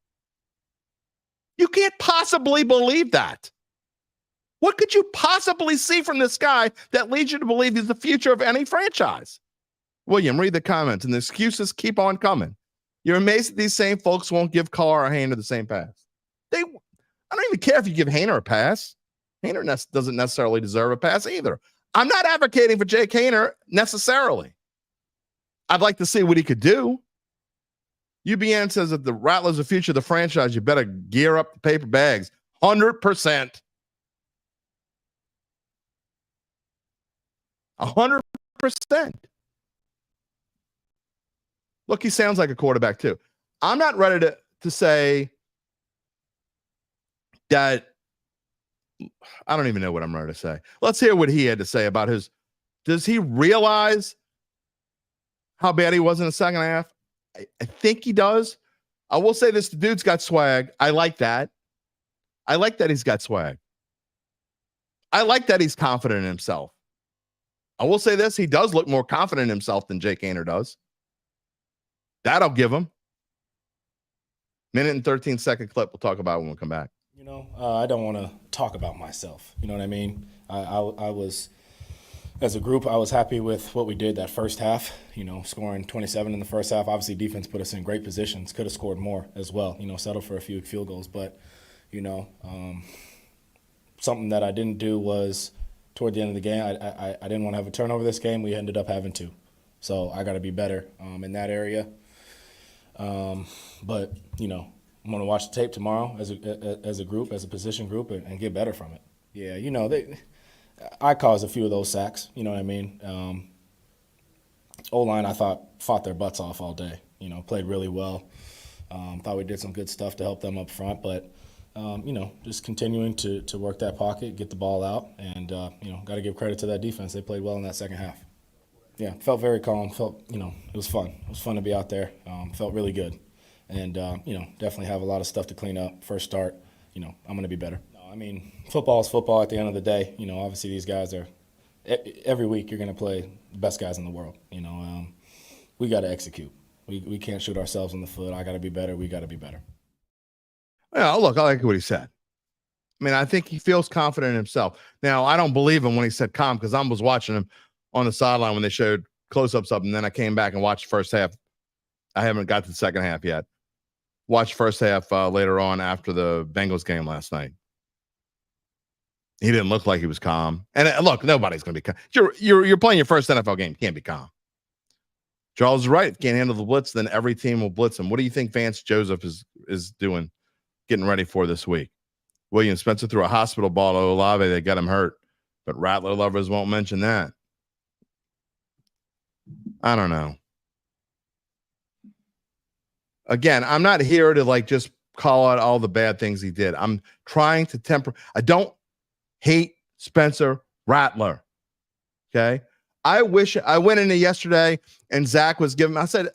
You can't possibly believe that. What could you possibly see from this guy that leads you to believe he's the future of any franchise? William, read the comments, and the excuses keep on coming. You're amazed that these same folks won't give Carr or Haener the same pass. I don't even care if you give Haener a pass. Haener doesn't necessarily deserve a pass either. I'm not advocating for Jake Haener necessarily. I'd like to see what he could do. UBN says that the Rattlers are the future of the franchise. You better gear up the paper bags. 100%. 100%. Look, he sounds like a quarterback too. I'm not ready to say that. I don't even know what I'm ready to say. Let's hear what he had to say about does he realize how bad he was in the second half? I think he does. I will say this, the dude's got swag. I like that. I like that he's got swag. I like that he's confident in himself. I will say this, he does look more confident in himself than Jake Haener does. That'll give him. Minute and 13-second clip we'll talk about when we come back. I don't want to talk about myself. You know what I mean? I was As a group, I was happy with what we did that first half, scoring 27 in the first half. Obviously, defense put us in great positions, could have scored more as well, settled for a few field goals. But, something that I didn't do was toward the end of the game, I didn't want to have a turnover this game. We ended up having to. So I got to be better in that area. But, I'm going to watch the tape tomorrow as a group, as a position group, and get better from it. Yeah, I caused a few of those sacks, you know what I mean? O-line, I thought, fought their butts off all day, played really well. Thought we did some good stuff to help them up front, but, just continuing to work that pocket, get the ball out, and, got to give credit to that defense. They played well in that second half. Yeah, felt very calm. Felt, it was fun. It was fun to be out there. Felt really good. And, definitely have a lot of stuff to clean up. First start, I'm going to be better. I mean, football is football at the end of the day. Obviously these guys are every week you're going to play the best guys in the world. We got to execute. We can't shoot ourselves in the foot. I got to be better. We got to be better. Yeah, look, I like what he said. I mean, I think he feels confident in himself. Now, I don't believe him when he said calm because I was watching him on the sideline when they showed close-ups of him. And then I came back and watched the first half. I haven't got to the second half yet. Watched first half later on after the Bengals game last night. He didn't look like he was calm. And look, nobody's going to be calm. You're playing your first NFL game. You can't be calm. Charles is right. Can't handle the blitz, then every team will blitz him. What do you think Vance Joseph is doing, getting ready for this week? William Spencer threw a hospital ball to Olave. They got him hurt. But Rattler lovers won't mention that. I don't know. Again, I'm not here to just call out all the bad things he did. I'm trying to temper. I don't hate Spencer Rattler. Okay. I wish I went into yesterday and Zach was giving, I said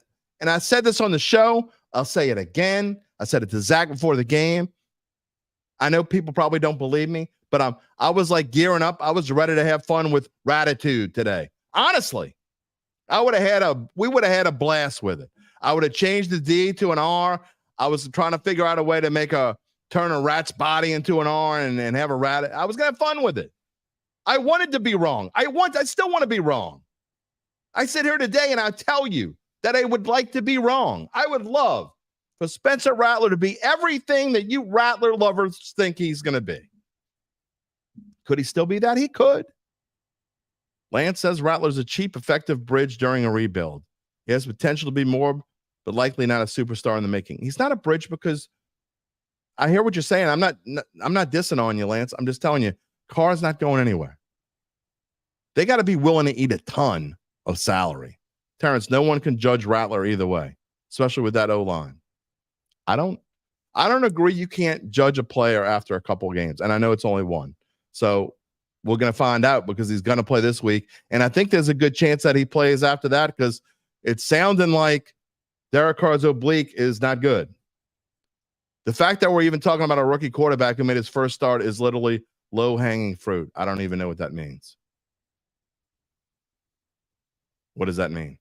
this on the show. I'll say it again. I said it to Zach before the game. I know people probably don't believe me, but I was gearing up. I was ready to have fun with Dattitude today. Honestly, we would have had a blast with it. I would have changed the D to an R. I was trying to figure out a way to turn a rat's body into an R and have a rat. I was going to have fun with it. I wanted to be wrong. I still want to be wrong. I sit here today and I tell you that I would like to be wrong. I would love for Spencer Rattler to be everything that you Rattler lovers think he's going to be. Could he still be that? He could. Lance says Rattler's a cheap, effective bridge during a rebuild. He has potential to be more, but likely not a superstar in the making. He's not a bridge because I hear what you're saying. I'm not dissing on you, Lance. I'm just telling you, Carr's not going anywhere. They got to be willing to eat a ton of salary. Terrence, no one can judge Rattler either way, especially with that O-line. I don't agree you can't judge a player after a couple of games, and I know it's only one. So we're going to find out because he's going to play this week, and I think there's a good chance that he plays after that because it's sounding like Derek Carr's oblique is not good. The fact that we're even talking about a rookie quarterback who made his first start is literally low-hanging fruit. I don't even know what that means. What does that mean?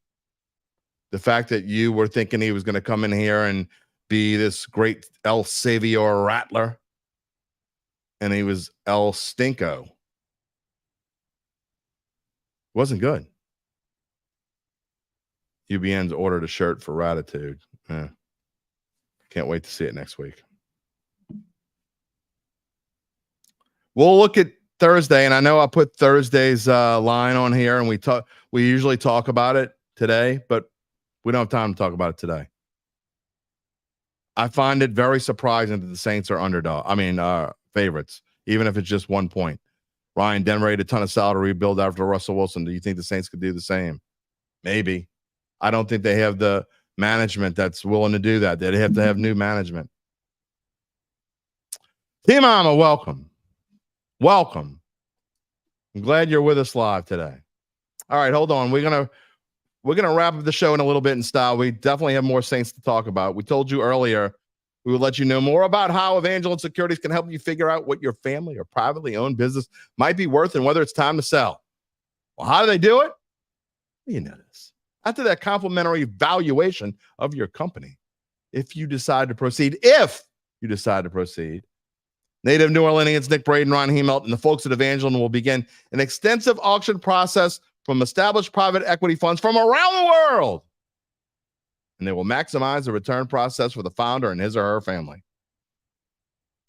The fact that you were thinking he was going to come in here and be this great El Savior Rattler, and he was El Stinko. Wasn't good. UBN's ordered a shirt for Dattitude. Can't wait to see it next week. We'll look at Thursday, and I know I put Thursday's line on here, and we usually talk about it today, but we don't have time to talk about it today. I find it very surprising that the Saints are favorites, even if it's just 1 point. Ryan Denver ate a ton of salary rebuild after Russell Wilson. Do you think the Saints could do the same? Maybe. I don't think they have the management that's willing to do that. They have to have new management. Team Mama, welcome. Welcome. I'm glad you're with us live today. All right, hold on. We're gonna wrap up the show in a little bit in style. We definitely have more Saints to talk about. We told you earlier we would let you know more about how Evangeline Securities can help you figure out what your family or privately owned business might be worth and whether it's time to sell. Well, how do they do it? You know this. After that complimentary valuation of your company, if you decide to proceed, Native New Orleanians Nick Braden, Ron Hemelt, and the folks at Evangeline will begin an extensive auction process from established private equity funds from around the world. And they will maximize the return process for the founder and his or her family.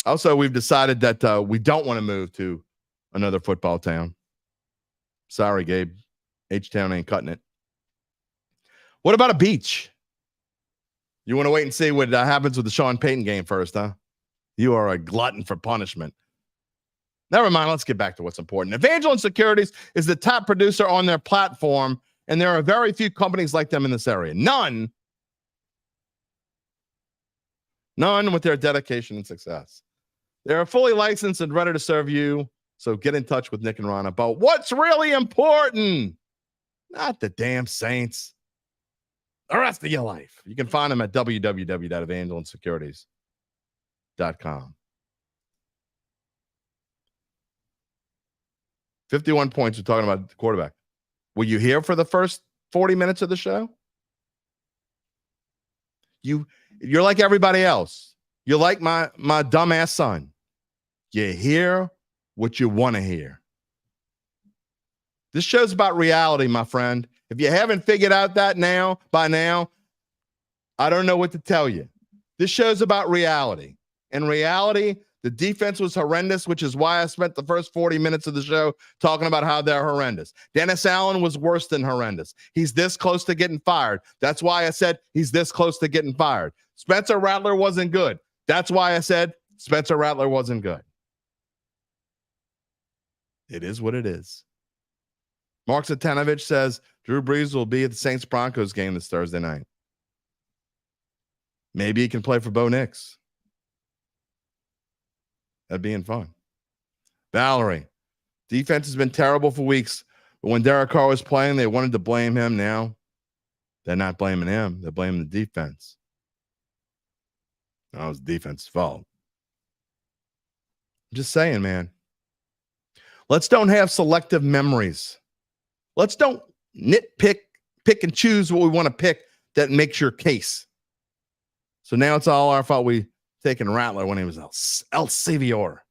Also, we've decided that we don't want to move to another football town. Sorry, Gabe. H-Town ain't cutting it. What about a beach? You want to wait and see what happens with the Sean Payton game first, huh? You are a glutton for punishment. Never mind. Let's get back to what's important. Evangeline Securities is the top producer on their platform, and there are very few companies like them in this area. None with their dedication and success. They're fully licensed and ready to serve you. So get in touch with Nick and Ron about what's really important. Not the damn Saints. The rest of your life. You can find them at www.evangelinesecurities.com. 51 points. We're talking about the quarterback. Were you here for the first 40 minutes of the show? You're like everybody else. You're like my dumbass son. You hear what you want to hear. This show's about reality, my friend. If you haven't figured out that by now, I don't know what to tell you. This show's about reality. In reality, the defense was horrendous, which is why I spent the first 40 minutes of the show talking about how they're horrendous. Dennis Allen was worse than horrendous. He's this close to getting fired. That's why I said he's this close to getting fired. Spencer Rattler wasn't good. That's why I said Spencer Rattler wasn't good. It is what it is. Mark Zatanovich says Drew Brees will be at the Saints-Broncos game this Thursday night. Maybe he can play for Bo Nix. That'd be fun. Valerie, defense has been terrible for weeks, but when Derek Carr was playing, they wanted to blame him. Now they're not blaming him. They're blaming the defense. That was the defense's fault. I'm just saying, man. Let's don't have selective memories. Let's don't pick and choose what we want to pick that makes your case. So now it's all our fault we taking Rattler when he was El Savior.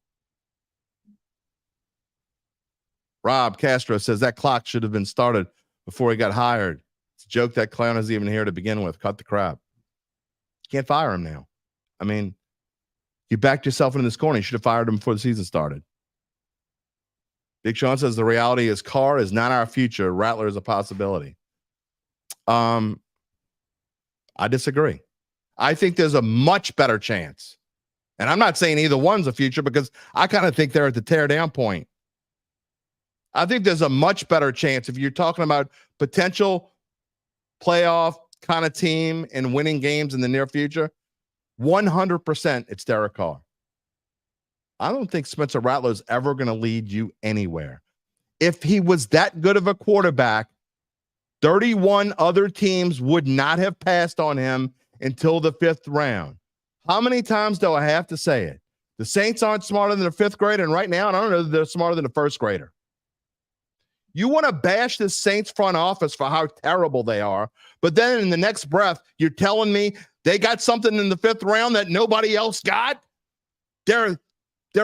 Rob Castro says that clock should have been started before he got hired. It's a joke that clown is even here to begin with. Cut the crap. Can't fire him now. I mean, you backed yourself into this corner. You should have fired him before the season started. Big Sean says the reality is Carr is not our future. Rattler is a possibility. I disagree. I think there's a much better chance. And I'm not saying either one's a future because I kind of think they're at the tear down point. I think there's a much better chance if you're talking about potential playoff kind of team and winning games in the near future. 100% it's Derek Carr. I don't think Spencer Rattler is ever going to lead you anywhere. If he was that good of a quarterback, 31 other teams would not have passed on him until the 5th round. How many times do I have to say it? The Saints aren't smarter than a 5th grader, and right now, I don't know that they're smarter than a 1st grader. You want to bash the Saints front office for how terrible they are, but then in the next breath, you're telling me they got something in the 5th round that nobody else got? They're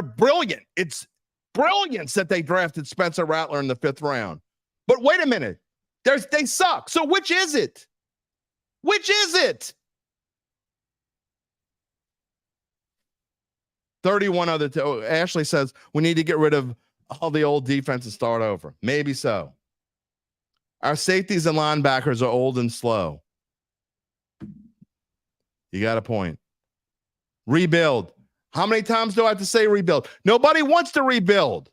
brilliant. It's brilliance that they drafted Spencer Rattler in the 5th round. But wait a minute. They suck. So which is it? Which is it? 31 other. Ashley says we need to get rid of all the old defense and start over. Maybe so. Our safeties and linebackers are old and slow. You got a point. Rebuild. How many times do I have to say rebuild? Nobody wants to rebuild.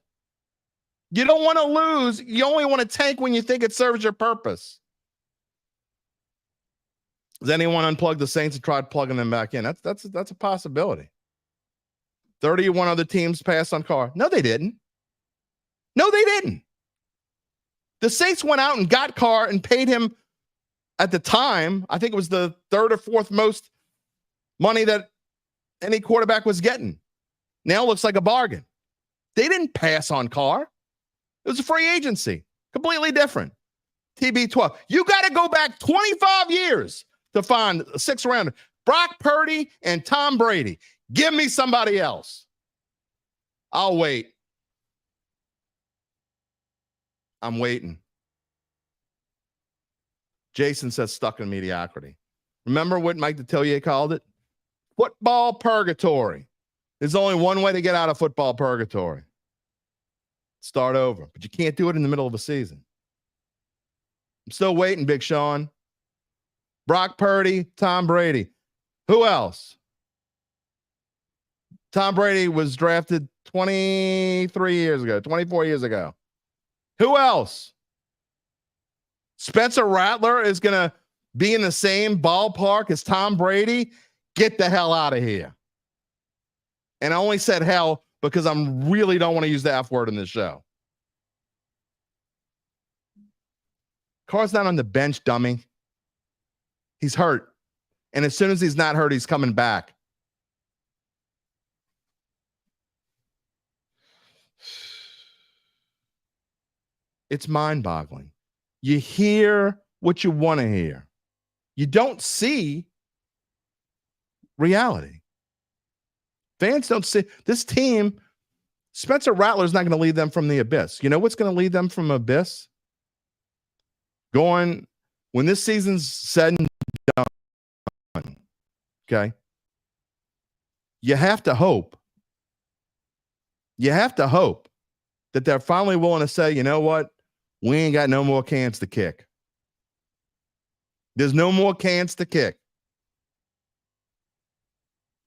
You don't want to lose. You only want to tank when you think it serves your purpose. Does anyone unplug the Saints and try plugging them back in? That's a possibility. 31 other teams passed on Carr. No, they didn't. No, they didn't. The Saints went out and got Carr and paid him at the time. I think it was the 3rd or 4th most money that any quarterback was getting. Now it looks like a bargain. They didn't pass on Carr. It was a free agency. Completely different. TB12. You got to go back 25 years to find a 6th rounder. Brock Purdy and Tom Brady. Give me somebody else. I'll wait. I'm waiting. Jason says stuck in mediocrity. Remember what Mike Detillier called it? Football purgatory. There's only one way to get out of football purgatory. Start over. But you can't do it in the middle of a season. I'm still waiting, Big Sean. Brock Purdy, Tom Brady. Who else? Tom Brady was drafted 23 years ago, 24 years ago. Who else? Spencer Rattler is going to be in the same ballpark as Tom Brady? Get the hell out of here. And I only said hell because I really don't want to use the F word in this show. Carr's not on the bench, dummy. He's hurt. And as soon as he's not hurt, he's coming back. It's mind-boggling. You hear what you want to hear. You don't see reality. Fans don't see this team. Spencer Rattler is not going to lead them from the abyss. You know what's going to lead them from abyss? Going when this season's said and done. Okay. You have to hope. You have to hope that they're finally willing to say, you know what? We ain't got no more cans to kick. There's no more cans to kick.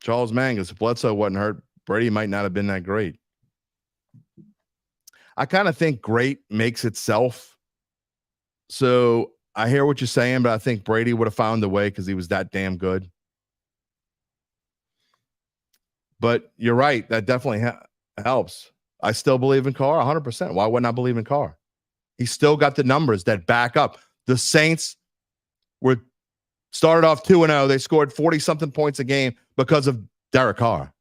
Charles Mangus, if Bledsoe wasn't hurt, Brady might not have been that great. I kind of think great makes itself. So I hear what you're saying, but I think Brady would have found a way because he was that damn good. But you're right. That definitely helps. I still believe in Carr 100%. Why wouldn't I believe in Carr? He's still got the numbers that back up. The Saints were started off 2-0. They scored 40-something points a game because of Derek Carr.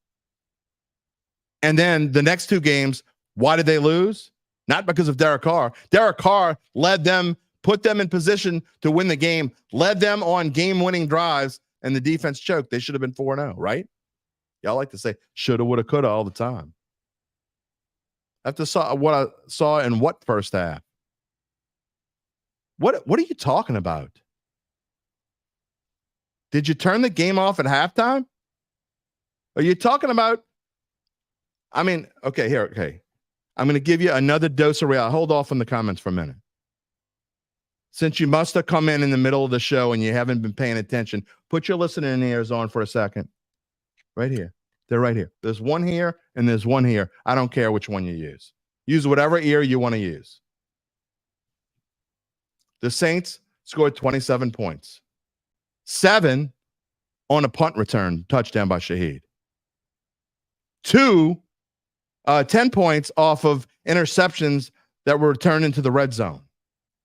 And then the next two games, why did they lose? Not because of Derek Carr. Derek Carr led them, put them in position to win the game, led them on game-winning drives, and the defense choked. They should have been 4-0, right? Y'all like to say shoulda, woulda, coulda all the time. After what I saw in what first half? What are you talking about? Did you turn the game off at halftime? Are you talking about? I mean, okay, here, okay. I'm going to give you another dose of reality. Hold off on the comments for a minute. Since you must have come in the middle of the show and you haven't been paying attention, put your listening ears on for a second. Right here. They're right here. There's one here and there's one here. I don't care which one you use. Use whatever ear you want to use. The Saints scored 27 points. 7 on a punt return touchdown by Shaheed. 10 points off of interceptions that were returned into the red zone.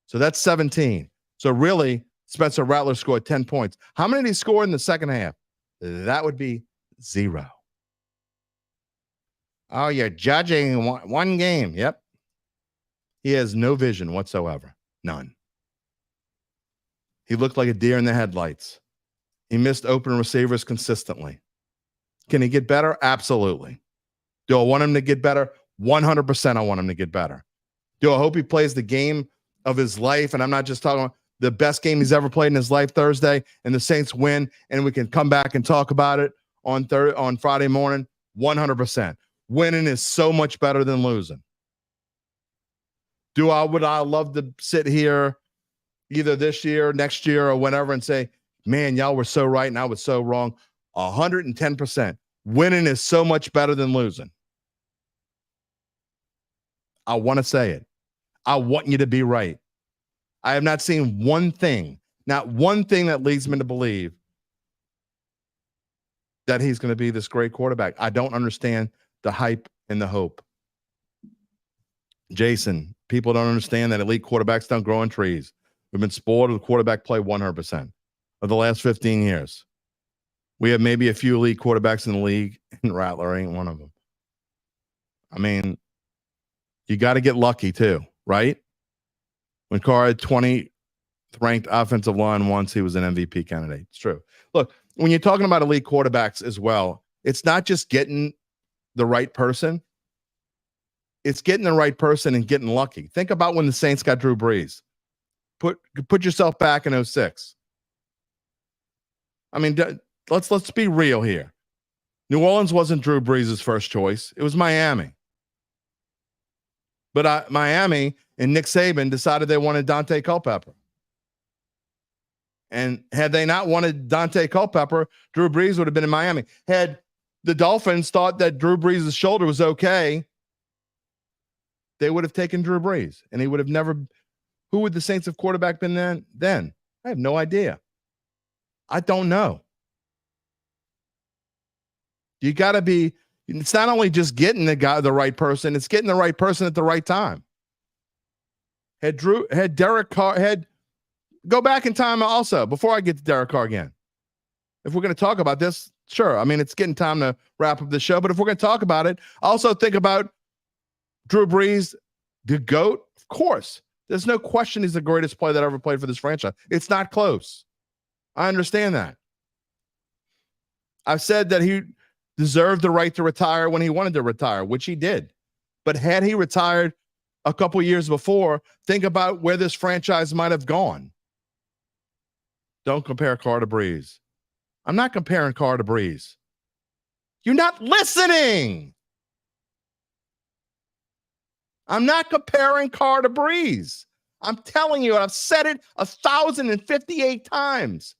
So that's 17. So really, Spencer Rattler scored 10 points. How many did he score in the second half? That would be 0. Oh, you're judging one game. Yep. He has no vision whatsoever. None. He looked like a deer in the headlights. He missed open receivers consistently. Can he get better? Absolutely. Do I want him to get better? 100% I want him to get better. Do I hope he plays the game of his life? And I'm not just talking about the best game he's ever played in his life Thursday and the Saints win and we can come back and talk about it on Friday morning? 100%. Winning is so much better than losing. Would I love to sit here either this year, next year, or whenever and say, man, y'all were so right and I was so wrong? 110%. Winning is so much better than losing. I want to say it. I want you to be right. I have not seen one thing, not one thing that leads me to believe that he's going to be this great quarterback. I don't understand the hype and the hope. Jason, people don't understand that elite quarterbacks don't grow on trees. We've been spoiled with quarterback play 100% of the last 15 years. We have maybe a few elite quarterbacks in the league, and Rattler ain't one of them. I mean, you got to get lucky too, right? When Carr had 20th ranked offensive line once, he was an MVP candidate. It's true. Look, when you're talking about elite quarterbacks as well, it's not just getting the right person. It's getting the right person and getting lucky. Think about when the Saints got Drew Brees. Put yourself back in 06. I mean, let's be real here. New Orleans wasn't Drew Brees' first choice. It was Miami. But Miami and Nick Saban decided they wanted Dante Culpepper. And had they not wanted Dante Culpepper, Drew Brees would have been in Miami. Had the Dolphins thought that Drew Brees' shoulder was okay, they would have taken Drew Brees. And he would have never – who would the Saints have quarterback been then? I have no idea. I don't know. You got to be – it's not only just getting the right person, it's getting the right person at the right time. Had Derek Carr – go back in time also, before I get to Derek Carr again. If we're going to talk about this, sure. I mean, it's getting time to wrap up the show, but if we're going to talk about it, also think about Drew Brees, the GOAT. Of course. There's no question he's the greatest player that ever played for this franchise. It's not close. I understand that. I've said that he deserved the right to retire when he wanted to retire, which he did. But had he retired a couple years before, think about where this franchise might have gone. Don't compare Carr to Brees. I'm not comparing Carr to Brees. You're not listening. I'm not comparing Carr to Brees. I'm telling you, and I've said it 1,058 times.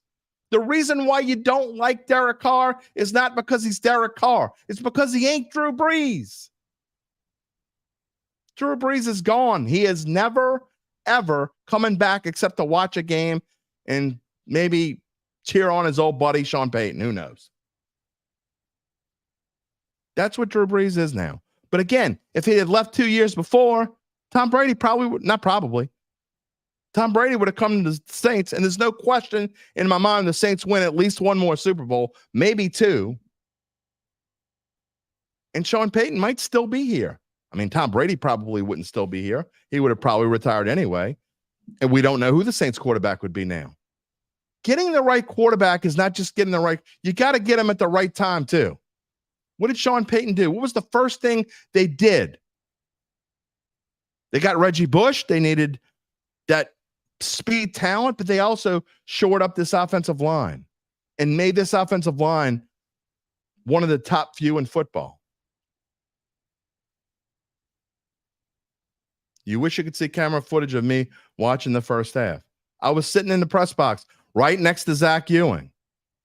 The reason why you don't like Derek Carr is not because he's Derek Carr. It's because he ain't Drew Brees. Drew Brees is gone. He is never, ever coming back except to watch a game and maybe cheer on his old buddy, Sean Payton. Who knows? That's what Drew Brees is now. But again, if he had left 2 years before, Tom Brady Tom Brady would have come to the Saints, and there's no question in my mind the Saints win at least one more Super Bowl, maybe two. And Sean Payton might still be here. I mean, Tom Brady probably wouldn't still be here. He would have probably retired anyway. And we don't know who the Saints quarterback would be now. Getting the right quarterback is not just getting the right. You got to get him at the right time, too. What did Sean Payton do? What was the first thing they did? They got Reggie Bush. They needed that speed talent, but they also shored up this offensive line and made this offensive line one of the top few in football. You wish you could see camera footage of me watching the first half. I was sitting in the press box right next to Zach Ewing,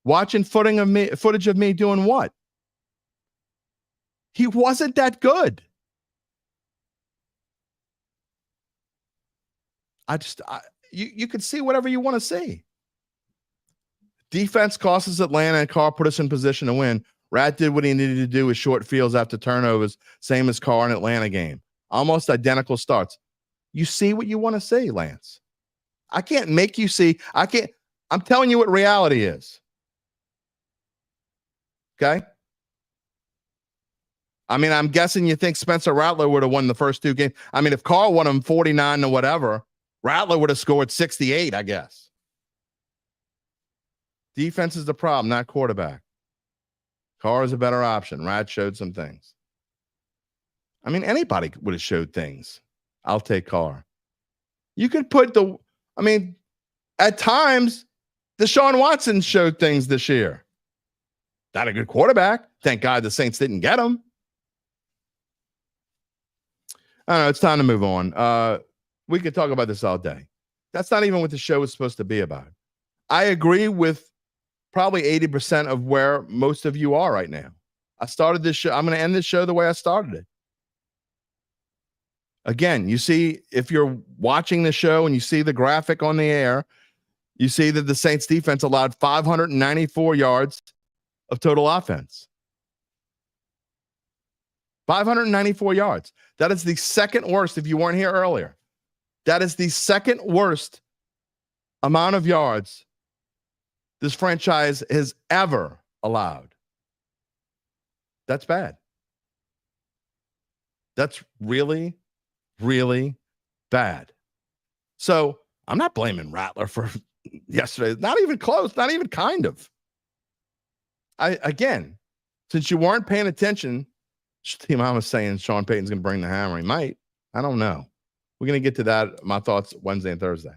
watching footage of me doing what? He wasn't that good. You could see whatever you want to see. Defense cost us Atlanta, and Carr put us in position to win. Rat did what he needed to do with short fields after turnovers, same as Carr in Atlanta game. Almost identical starts. You see what you want to see, Lance. I can't make you see. I'm telling you what reality is. Okay? I mean, I'm guessing you think Spencer Rattler would have won the first two games. I mean, if Carr won them 49 to whatever, Rattler would have scored 68, I guess. Defense is the problem, not quarterback. Carr is a better option. Rat showed some things. I mean, anybody would have showed things. I'll take Carr. You could put at times, Deshaun Watson showed things this year. Not a good quarterback. Thank God the Saints didn't get him. I don't know. It's time to move on. We could talk about this all day. That's not even what the show is supposed to be about. I agree with probably 80% of where most of you are right now. I started this show. I'm going to end this show the way I started it. Again, you see, if you're watching the show and you see the graphic on the air, you see that the Saints defense allowed 594 yards of total offense. 594 yards. That is the second worst, if you weren't here earlier. That is the second worst amount of yards this franchise has ever allowed. That's bad. That's really, really bad. So I'm not blaming Rattler for yesterday. Not even close. Not even kind of. Again, since you weren't paying attention Team Mama's saying Sean Payton's going to bring the hammer. He might. I don't know. We're going to get to that. My thoughts Wednesday and Thursday.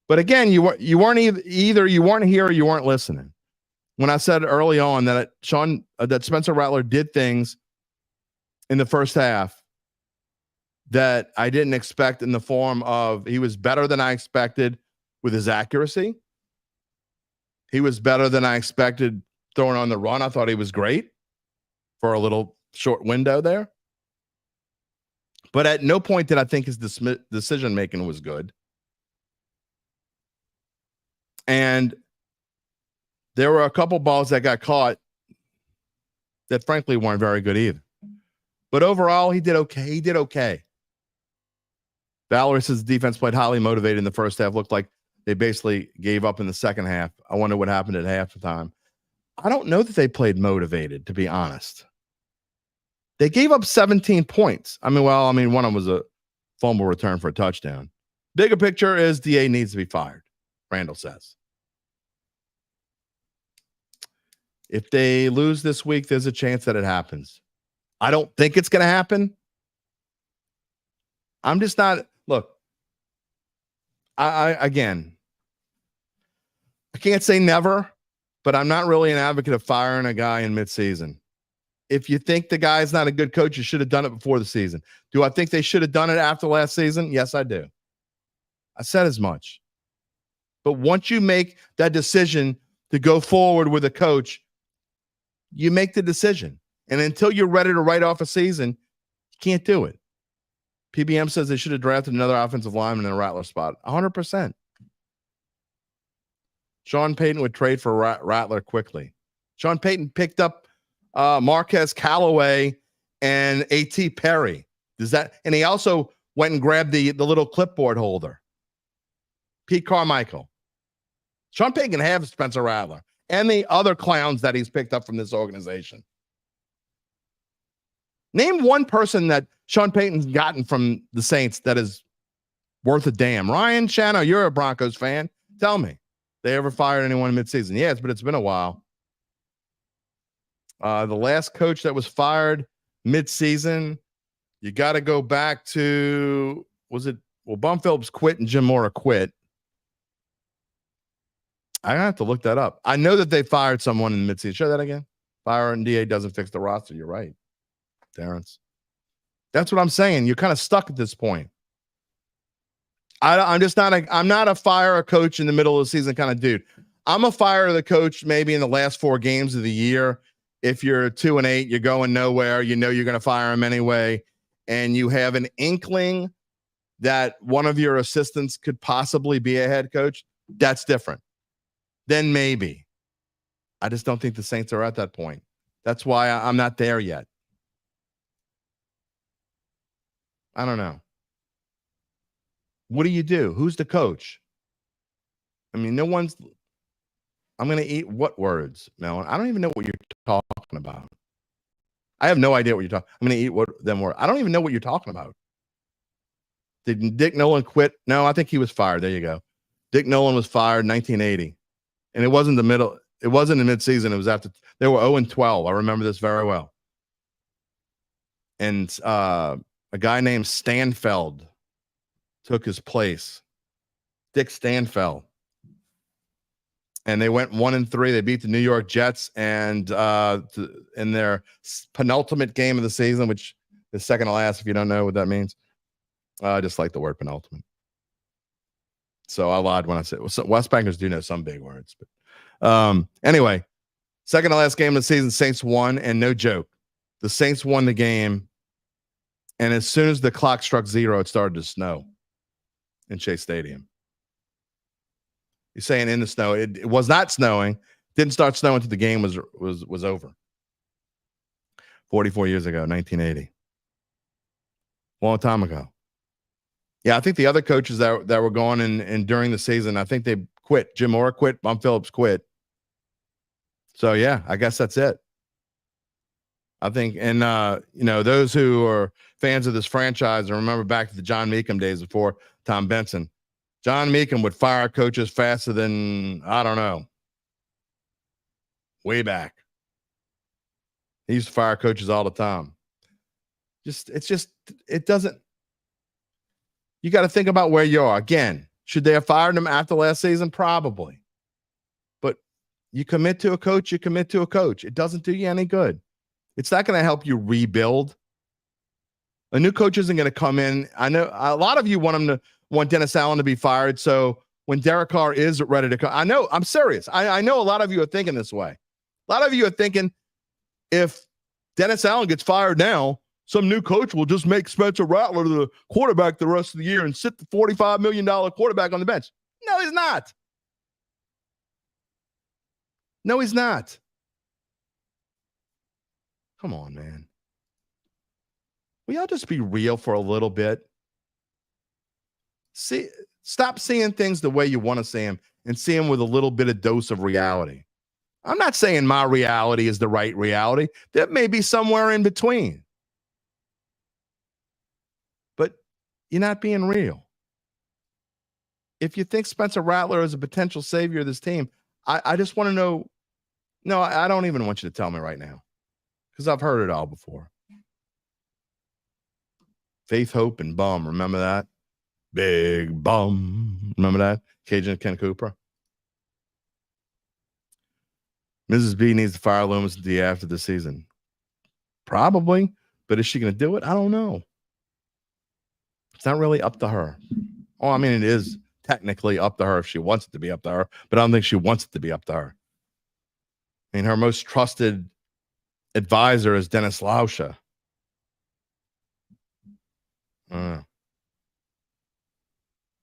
But again, you weren't either you weren't here or you weren't listening when I said early on that that Spencer Rattler did things in the first half that I didn't expect, in the form of he was better than I expected with his accuracy. He was better than I expected throwing on the run. I thought he was great for a little short window there. But at no point did I think his decision-making was good. And there were a couple balls that got caught that frankly weren't very good either. But overall, he did okay. Valerie says the defense played highly motivated in the first half. Looked like they basically gave up in the second half. I wonder what happened at halftime. I don't know that they played motivated, to be honest. They gave up 17 points. One of them was a fumble return for a touchdown. Bigger picture is DA needs to be fired, Randall says. If they lose this week, there's a chance that it happens. I don't think it's going to happen. I'm just not. Look, I can't say never, but I'm not really an advocate of firing a guy in midseason. If you think the guy's not a good coach, you should have done it before the season. Do I think they should have done it after last season? Yes, I do. I said as much. But once you make that decision to go forward with a coach, you make the decision. And until you're ready to write off a season, you can't do it. PBM says they should have drafted another offensive lineman in a Rattler spot. 100%. Sean Payton would trade for Rattler quickly. Sean Payton picked up Marquez Callaway and A.T. Perry. And he also went and grabbed the little clipboard holder. Pete Carmichael. Sean Payton can have Spencer Rattler and the other clowns that he's picked up from this organization. Name one person that Sean Payton's gotten from the Saints that is worth a damn. Ryan Shano, you're a Broncos fan. Tell me, they ever fired anyone midseason? Yes, but it's been a while. The last coach that was fired midseason, you got to go back to, Bum Phillips quit and Jim Mora quit. I have to look that up. I know that they fired someone in the midseason. Show that again. Fire and DA doesn't fix the roster. You're right, Terrence. That's what I'm saying. You're kind of stuck at this point. I'm not a fire a coach in the middle of the season kind of dude. I'm a fire the coach maybe in the last 4 games of the year. If you're 2-8, you're going nowhere. You know you're going to fire him anyway, and you have an inkling that one of your assistants could possibly be a head coach. That's different. Then maybe. I just don't think the Saints are at that point. That's why I'm not there yet. I don't know. What do you do? Who's the coach? No one's. I'm going to eat what words, Melon? I don't even know what you're talking about. I have no idea what you're talking. I'm going to eat what them words. I don't even know what you're talking about. Did Dick Nolan quit? No, I think he was fired. There you go. Dick Nolan was fired in 1980. And it wasn't the middle. It wasn't the midseason. It was after they were 0-12. I remember this very well. And a guy named Stanfeld took his place. Dick Stanfeld. And they went 1-3. They beat the New York Jets, and in their penultimate game of the season, which is second to last, if you don't know what that means. I just like the word penultimate. So I lied when I said West Bankers do know some big words. But anyway, second to last game of the season, Saints won, and no joke. The Saints won the game, and as soon as the clock struck 0, it started to snow in Chase Stadium. You're saying in the snow. It was not snowing. Didn't start snowing until the game was over. 44 years ago, 1980. Long time ago. Yeah, I think the other coaches that were gone and during the season, I think they quit. Jim Mora quit. Bum Phillips quit. So, yeah, I guess that's it. I think, and, those who are fans of this franchise and remember back to the John Meekum days before Tom Benson, John Meekum would fire coaches faster than, I don't know, way back. He used to fire coaches all the time. It doesn't. You got to think about where you are. Again, should they have fired him after last season? Probably. But you commit to a coach, you commit to a coach. It doesn't do you any good. It's not going to help you rebuild. A new coach isn't going to come in. I know a lot of you want Dennis Allen to be fired. So when Derek Carr is ready to come, I'm serious. I know a lot of you are thinking this way. A lot of you are thinking if Dennis Allen gets fired now, some new coach will just make Spencer Rattler the quarterback the rest of the year and sit the $45 million quarterback on the bench. No, he's not. No, he's not. Come on, man. Will y'all just be real for a little bit? Stop seeing things the way you want to see them and see them with a little bit of dose of reality. I'm not saying my reality is the right reality. There may be somewhere in between. But you're not being real. If you think Spencer Rattler is a potential savior of this team, I just want to know. No, I don't even want you to tell me right now because I've heard it all before. Faith, hope, and bum. Remember that? Big bum. Remember that? Cajun Ken Cooper. Mrs. B needs to fire Loomis the day after the season. Probably. But is she going to do it? I don't know. It's not really up to her. Oh, I mean, it is technically up to her if she wants it to be up to her, but I don't think she wants it to be up to her. I mean, her most trusted advisor is Dennis Lauscha.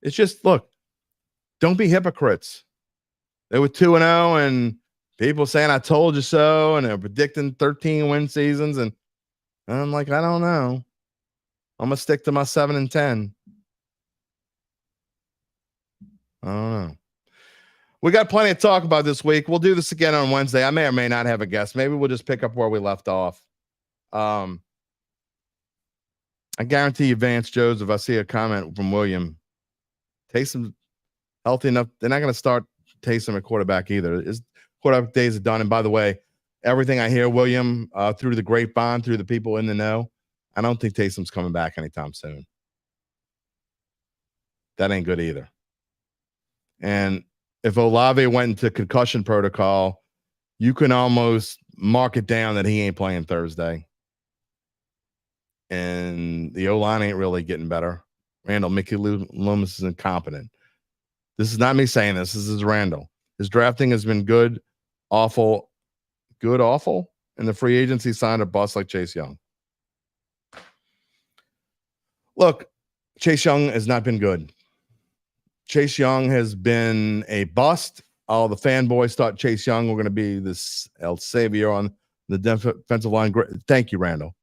It's just, look, don't be hypocrites. They were 2-0 and people saying, I told you so, and they're predicting 13 win seasons. And I'm like, I don't know. I'm going to stick to my 7-10. I don't know. We got plenty to talk about this week. We'll do this again on Wednesday. I may or may not have a guest. Maybe we'll just pick up where we left off. I guarantee you, Vance Joseph, I see a comment from William. Taysom healthy enough. They're not going to start Taysom at quarterback either. His quarterback days are done. And by the way, everything I hear, William, through the grapevine, through the people in the know, I don't think Taysom's coming back anytime soon. That ain't good either. And if Olave went into concussion protocol, you can almost mark it down that he ain't playing Thursday. And the O-line ain't really getting better. Randall, Mickey Loomis is incompetent. This is not me saying this. This is Randall. His drafting has been good, awful, and the free agency signed a bust like Chase Young. Look, Chase Young has not been good. Chase Young has been a bust. All the fanboys thought Chase Young were going to be this El Savior on the defensive line. Thank you, Randall.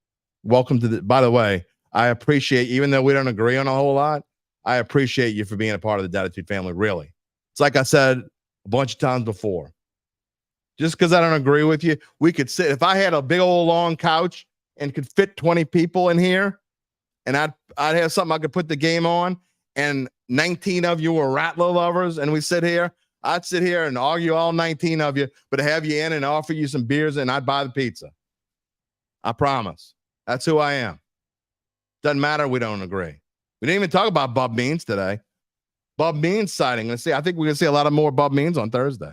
Welcome to the. By the way, I appreciate, even though we don't agree on a whole lot, I appreciate you for being a part of the Dattitude family. Really, it's like I said a bunch of times before. Just because I don't agree with you, we could sit. If I had a big old long couch and could fit 20 people in here, and I'd have something I could put the game on, and 19 of you were Rattler lovers, and we sit here, I'd sit here and argue all 19 of you, but have you in and offer you some beers, and I'd buy the pizza. I promise. That's who I am. Doesn't matter. We don't agree. We didn't even talk about Bub Means today. Bub Means sighting. Let's see. I think we're going to see a lot of more Bub Means on Thursday.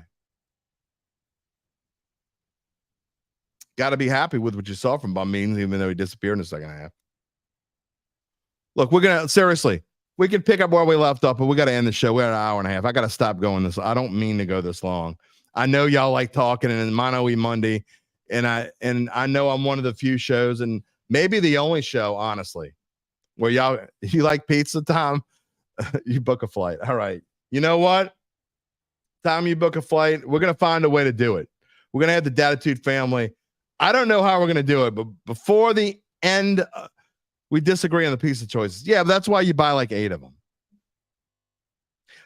Got to be happy with what you saw from Bub Means, even though he disappeared in the second half. Look, we're going to, seriously, we can pick up where we left off, but we got to end the show. We're at an hour and a half. I got to stop going this. I don't mean to go this long. I know y'all like talking, and Mano E Monday, and I know I'm one of the few shows, and maybe the only show, honestly, where y'all, if you like pizza, Tom, you book a flight. All right. You know what? Tom, you book a flight. We're going to find a way to do it. We're going to have the Dattitude family. I don't know how we're going to do it, but before the end, we disagree on the pizza choices. Yeah, but that's why you buy like 8 of them.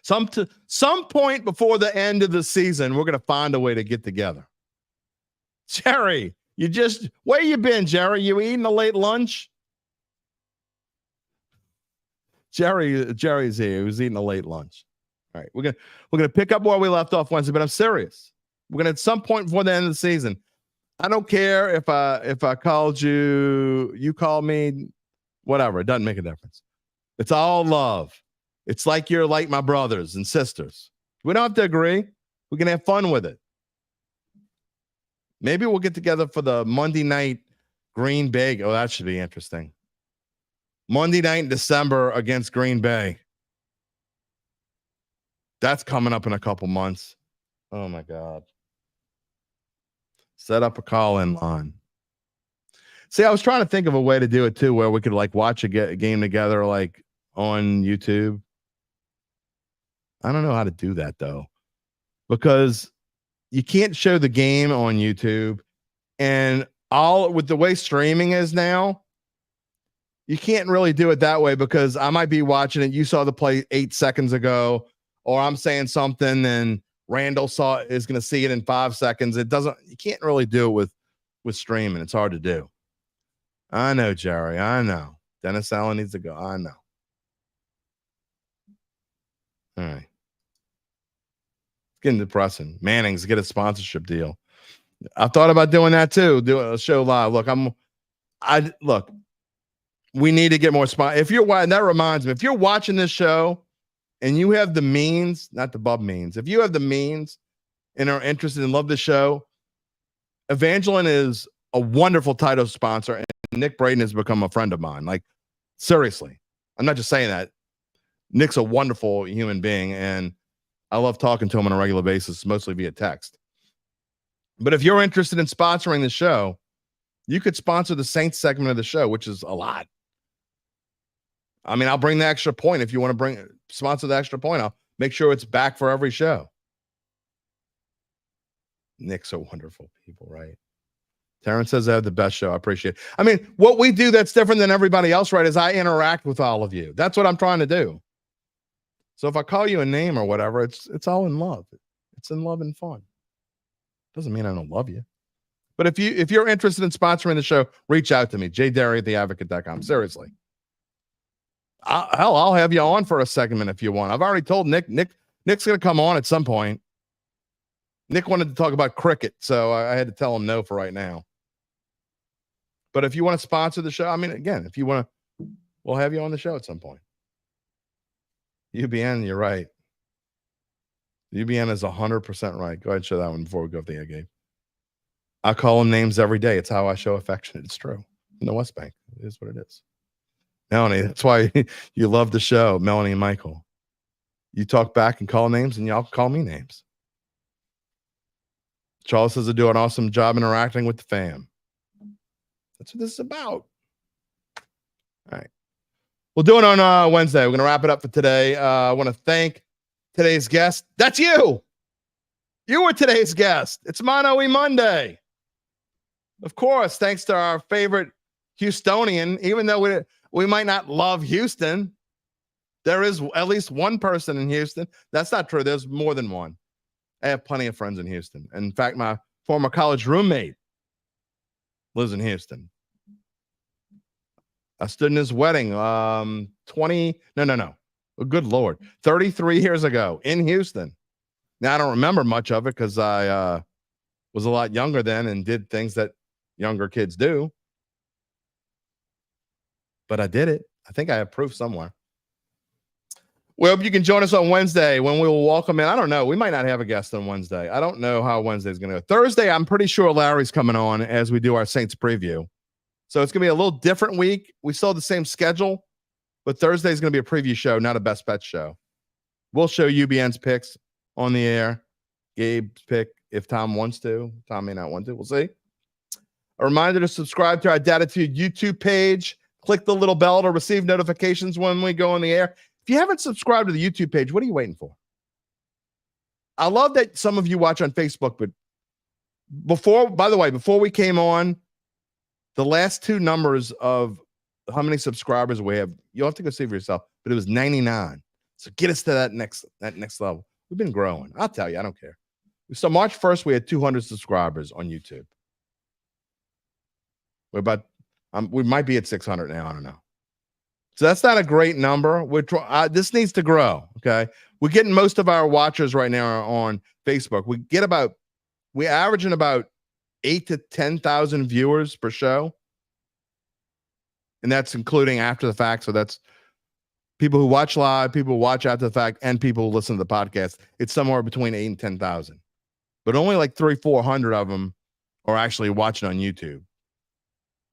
Some point before the end of the season, we're going to find a way to get together. Jerry, where you been, Jerry? You eating a late lunch? Jerry's here. He was eating a late lunch. All right, we're gonna pick up where we left off Wednesday, but I'm serious. We're gonna at some point before the end of the season. I don't care if I called you, you call me, whatever. It doesn't make a difference. It's all love. It's like you're like my brothers and sisters. We don't have to agree. We can have fun with it. Maybe we'll get together for the Monday night Green Bay. Oh, that should be interesting. Monday night in December against Green Bay. That's coming up in a couple months. Oh, my God. Set up a call-in line. See, I was trying to think of a way to do it, too, where we could, like, watch a game together, like, on YouTube. I don't know how to do that, though, because you can't show the game on YouTube. And all with the way streaming is now, you can't really do it that way because I might be watching it. You saw the play 8 seconds ago, or I'm saying something and Randall is going to see it in 5 seconds. You can't really do it with streaming. It's hard to do. I know, Jerry. I know. Dennis Allen needs to go. I know. All right. It's getting depressing. Manning's get a sponsorship deal. I thought about doing that too. Do a show live. Look, we need to get more spot. And that reminds me, if you're watching this show and you have the means, not the bub means, if you have the means and are interested and love the show, Evangeline is a wonderful title sponsor, and Nick Braden has become a friend of mine. Like, seriously, I'm not just saying that. Nick's a wonderful human being, and I love talking to him on a regular basis, mostly via text. But if you're interested in sponsoring the show, you could sponsor the Saints segment of the show, which is a lot. I mean, I'll bring the extra point. If you want to sponsor the extra point, I'll make sure it's back for every show. Nick's a wonderful people, right? Terrence says I have the best show. I appreciate it. I mean, what we do that's different than everybody else, right, is I interact with all of you. That's what I'm trying to do. So if I call you a name or whatever, it's all in love. It's in love and fun. Doesn't mean I don't love you. But if you're interested in sponsoring the show, reach out to me, jderry@theadvocate.com. Seriously. I'll have you on for a segment if you want. I've already told Nick. Nick's going to come on at some point. Nick wanted to talk about cricket, so I had to tell him no for right now. But if you want to sponsor the show, I mean, again, if you want to, we'll have you on the show at some point. UBN, you're right. UBN is 100% right. Go ahead and show that one before we go up the air, Gabe. I call them names every day. It's how I show affection. It's true. In the West Bank, it is what it is. Melanie, that's why you love the show, Melanie and Michael. You talk back and call names, and y'all call me names. Charles says I do an awesome job interacting with the fam. That's what this is about. All right. We'll do it on Wednesday. We're going to wrap it up for today. I want to thank today's guest. That's you. You were today's guest. It's Mano E Monday. Of course, thanks to our favorite Houstonian, even though we might not love Houston, there is at least one person in Houston. That's not true. There's more than one. I have plenty of friends in Houston. In fact, my former college roommate lives in Houston. I stood in his wedding 33 years ago in Houston. Now, I don't remember much of it because I was a lot younger then and did things that younger kids do. But I did it. I think I have proof somewhere. We hope you can join us on Wednesday when we will welcome in. I don't know. We might not have a guest on Wednesday. I don't know how Wednesday is going to go. Thursday, I'm pretty sure Larry's coming on as we do our Saints preview. So it's going to be a little different week. We still have the same schedule, but Thursday is going to be a preview show, not a best bet show. We'll show UBN's picks on the air. Gabe's pick if Tom wants to. Tom may not want to. We'll see. A reminder to subscribe to our Dattitude YouTube page. Click the little bell to receive notifications when we go on the air. If you haven't subscribed to the YouTube page, what are you waiting for? I love that some of you watch on Facebook, but before we came on, the last two numbers of how many subscribers we have, you'll have to go see for yourself, but it was 99. So get us to that next level. We've been growing. I'll tell you, I don't care. So March 1st, we had 200 subscribers on YouTube. We might be at 600 now. I don't know. So that's not a great number. This needs to grow. Okay. We're getting most of our watchers right now on Facebook. We average in about 8 to 10,000 viewers per show. And that's including after the fact. So that's people who watch live, people who watch after the fact, and people who listen to the podcast. It's somewhere between 8 and 10,000. But only like 300-400 of them are actually watching on YouTube.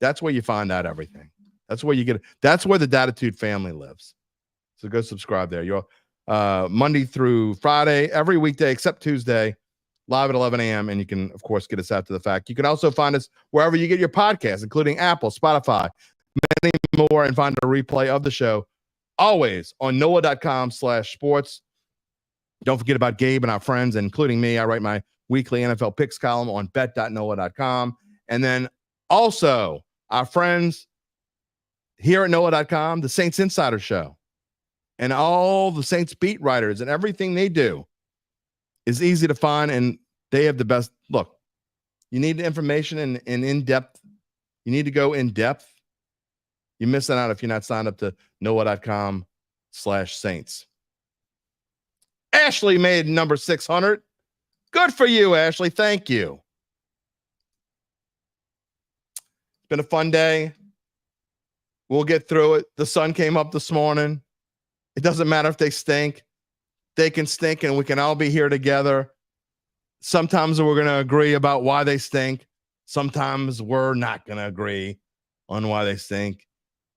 That's where you find out everything. That's where you get. That's where the Dattitude family lives. So go subscribe there. You're Monday through Friday, every weekday except Tuesday, live at 11 a.m. And you can, of course, get us after the fact. You can also find us wherever you get your podcasts, including Apple, Spotify, many more, and find a replay of the show always on NOLA.com/sports. Don't forget about Gabe and our friends, including me. I write my weekly NFL picks column on bet.NOLA.com. And then also our friends here at NOLA.com, the Saints Insider Show, and all the Saints beat writers, and everything they do is easy to find, and they have the best. Look, you need information and in-depth. You need to go in-depth. You're missing out if you're not signed up to NOLA.com/Saints. Ashley made number 600. Good for you, Ashley. Thank you. It's been a fun day. We'll get through it. The sun came up this morning. It doesn't matter if they stink. They can stink, and we can all be here together. Sometimes we're going to agree about why they stink. Sometimes we're not going to agree on why they stink,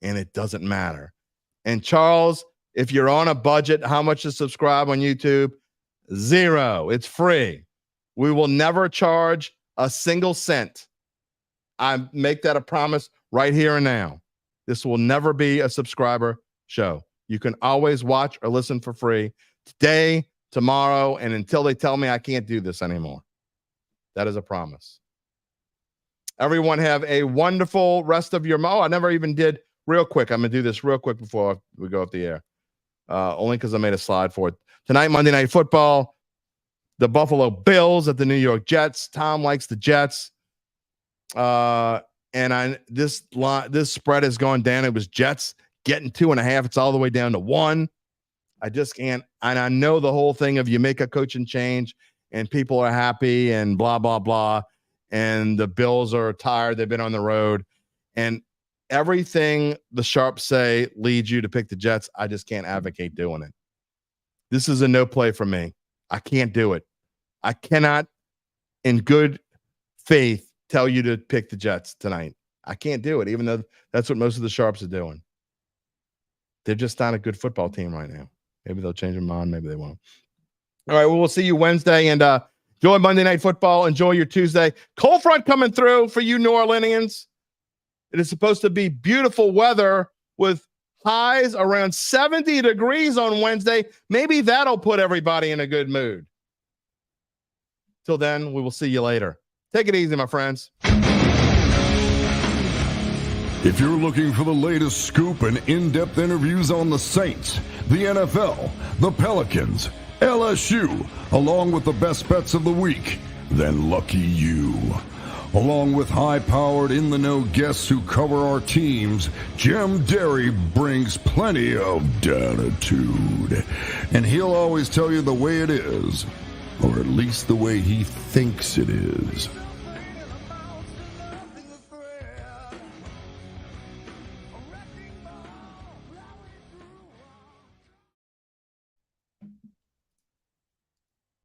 and it doesn't matter. And Charles, if you're on a budget, how much to subscribe on YouTube? $0. It's free. We will never charge a single cent. I make that a promise right here and now. This will never be a subscriber show. You can always watch or listen for free today, tomorrow, and until they tell me I can't do this anymore. That is a promise. Everyone have a wonderful rest of your I never even did real quick. I'm going to do this real quick before we go off the air. Only because I made a slide for it. Tonight, Monday Night Football, the Buffalo Bills at the New York Jets. Tom likes the Jets. And this spread has gone down. It was Jets getting 2.5. It's all the way down to 1. I just can't. And I know the whole thing of you make a coaching change and people are happy and blah, blah, blah. And the Bills are tired. They've been on the road. And everything the sharps say leads you to pick the Jets. I just can't advocate doing it. This is a no play for me. I can't do it. I cannot, in good faith, tell you to pick the Jets tonight. I can't do it, even though that's what most of the sharps are doing. They're just not a good football team right now. Maybe they'll change their mind. Maybe they won't. All right, well, we'll see you Wednesday. And enjoy Monday Night Football. Enjoy your Tuesday. Cold front coming through for you New Orleanians. It is supposed to be beautiful weather with highs around 70 degrees on Wednesday. Maybe that'll put everybody in a good mood. Till then, we will see you later. Take it easy, my friends. If you're looking for the latest scoop and in-depth interviews on the Saints, the NFL, the Pelicans, LSU, along with the best bets of the week, then lucky you. Along with high-powered, in-the-know guests who cover our teams, Jim Derry brings plenty of Dattitude. And he'll always tell you the way it is, or at least the way he thinks it is.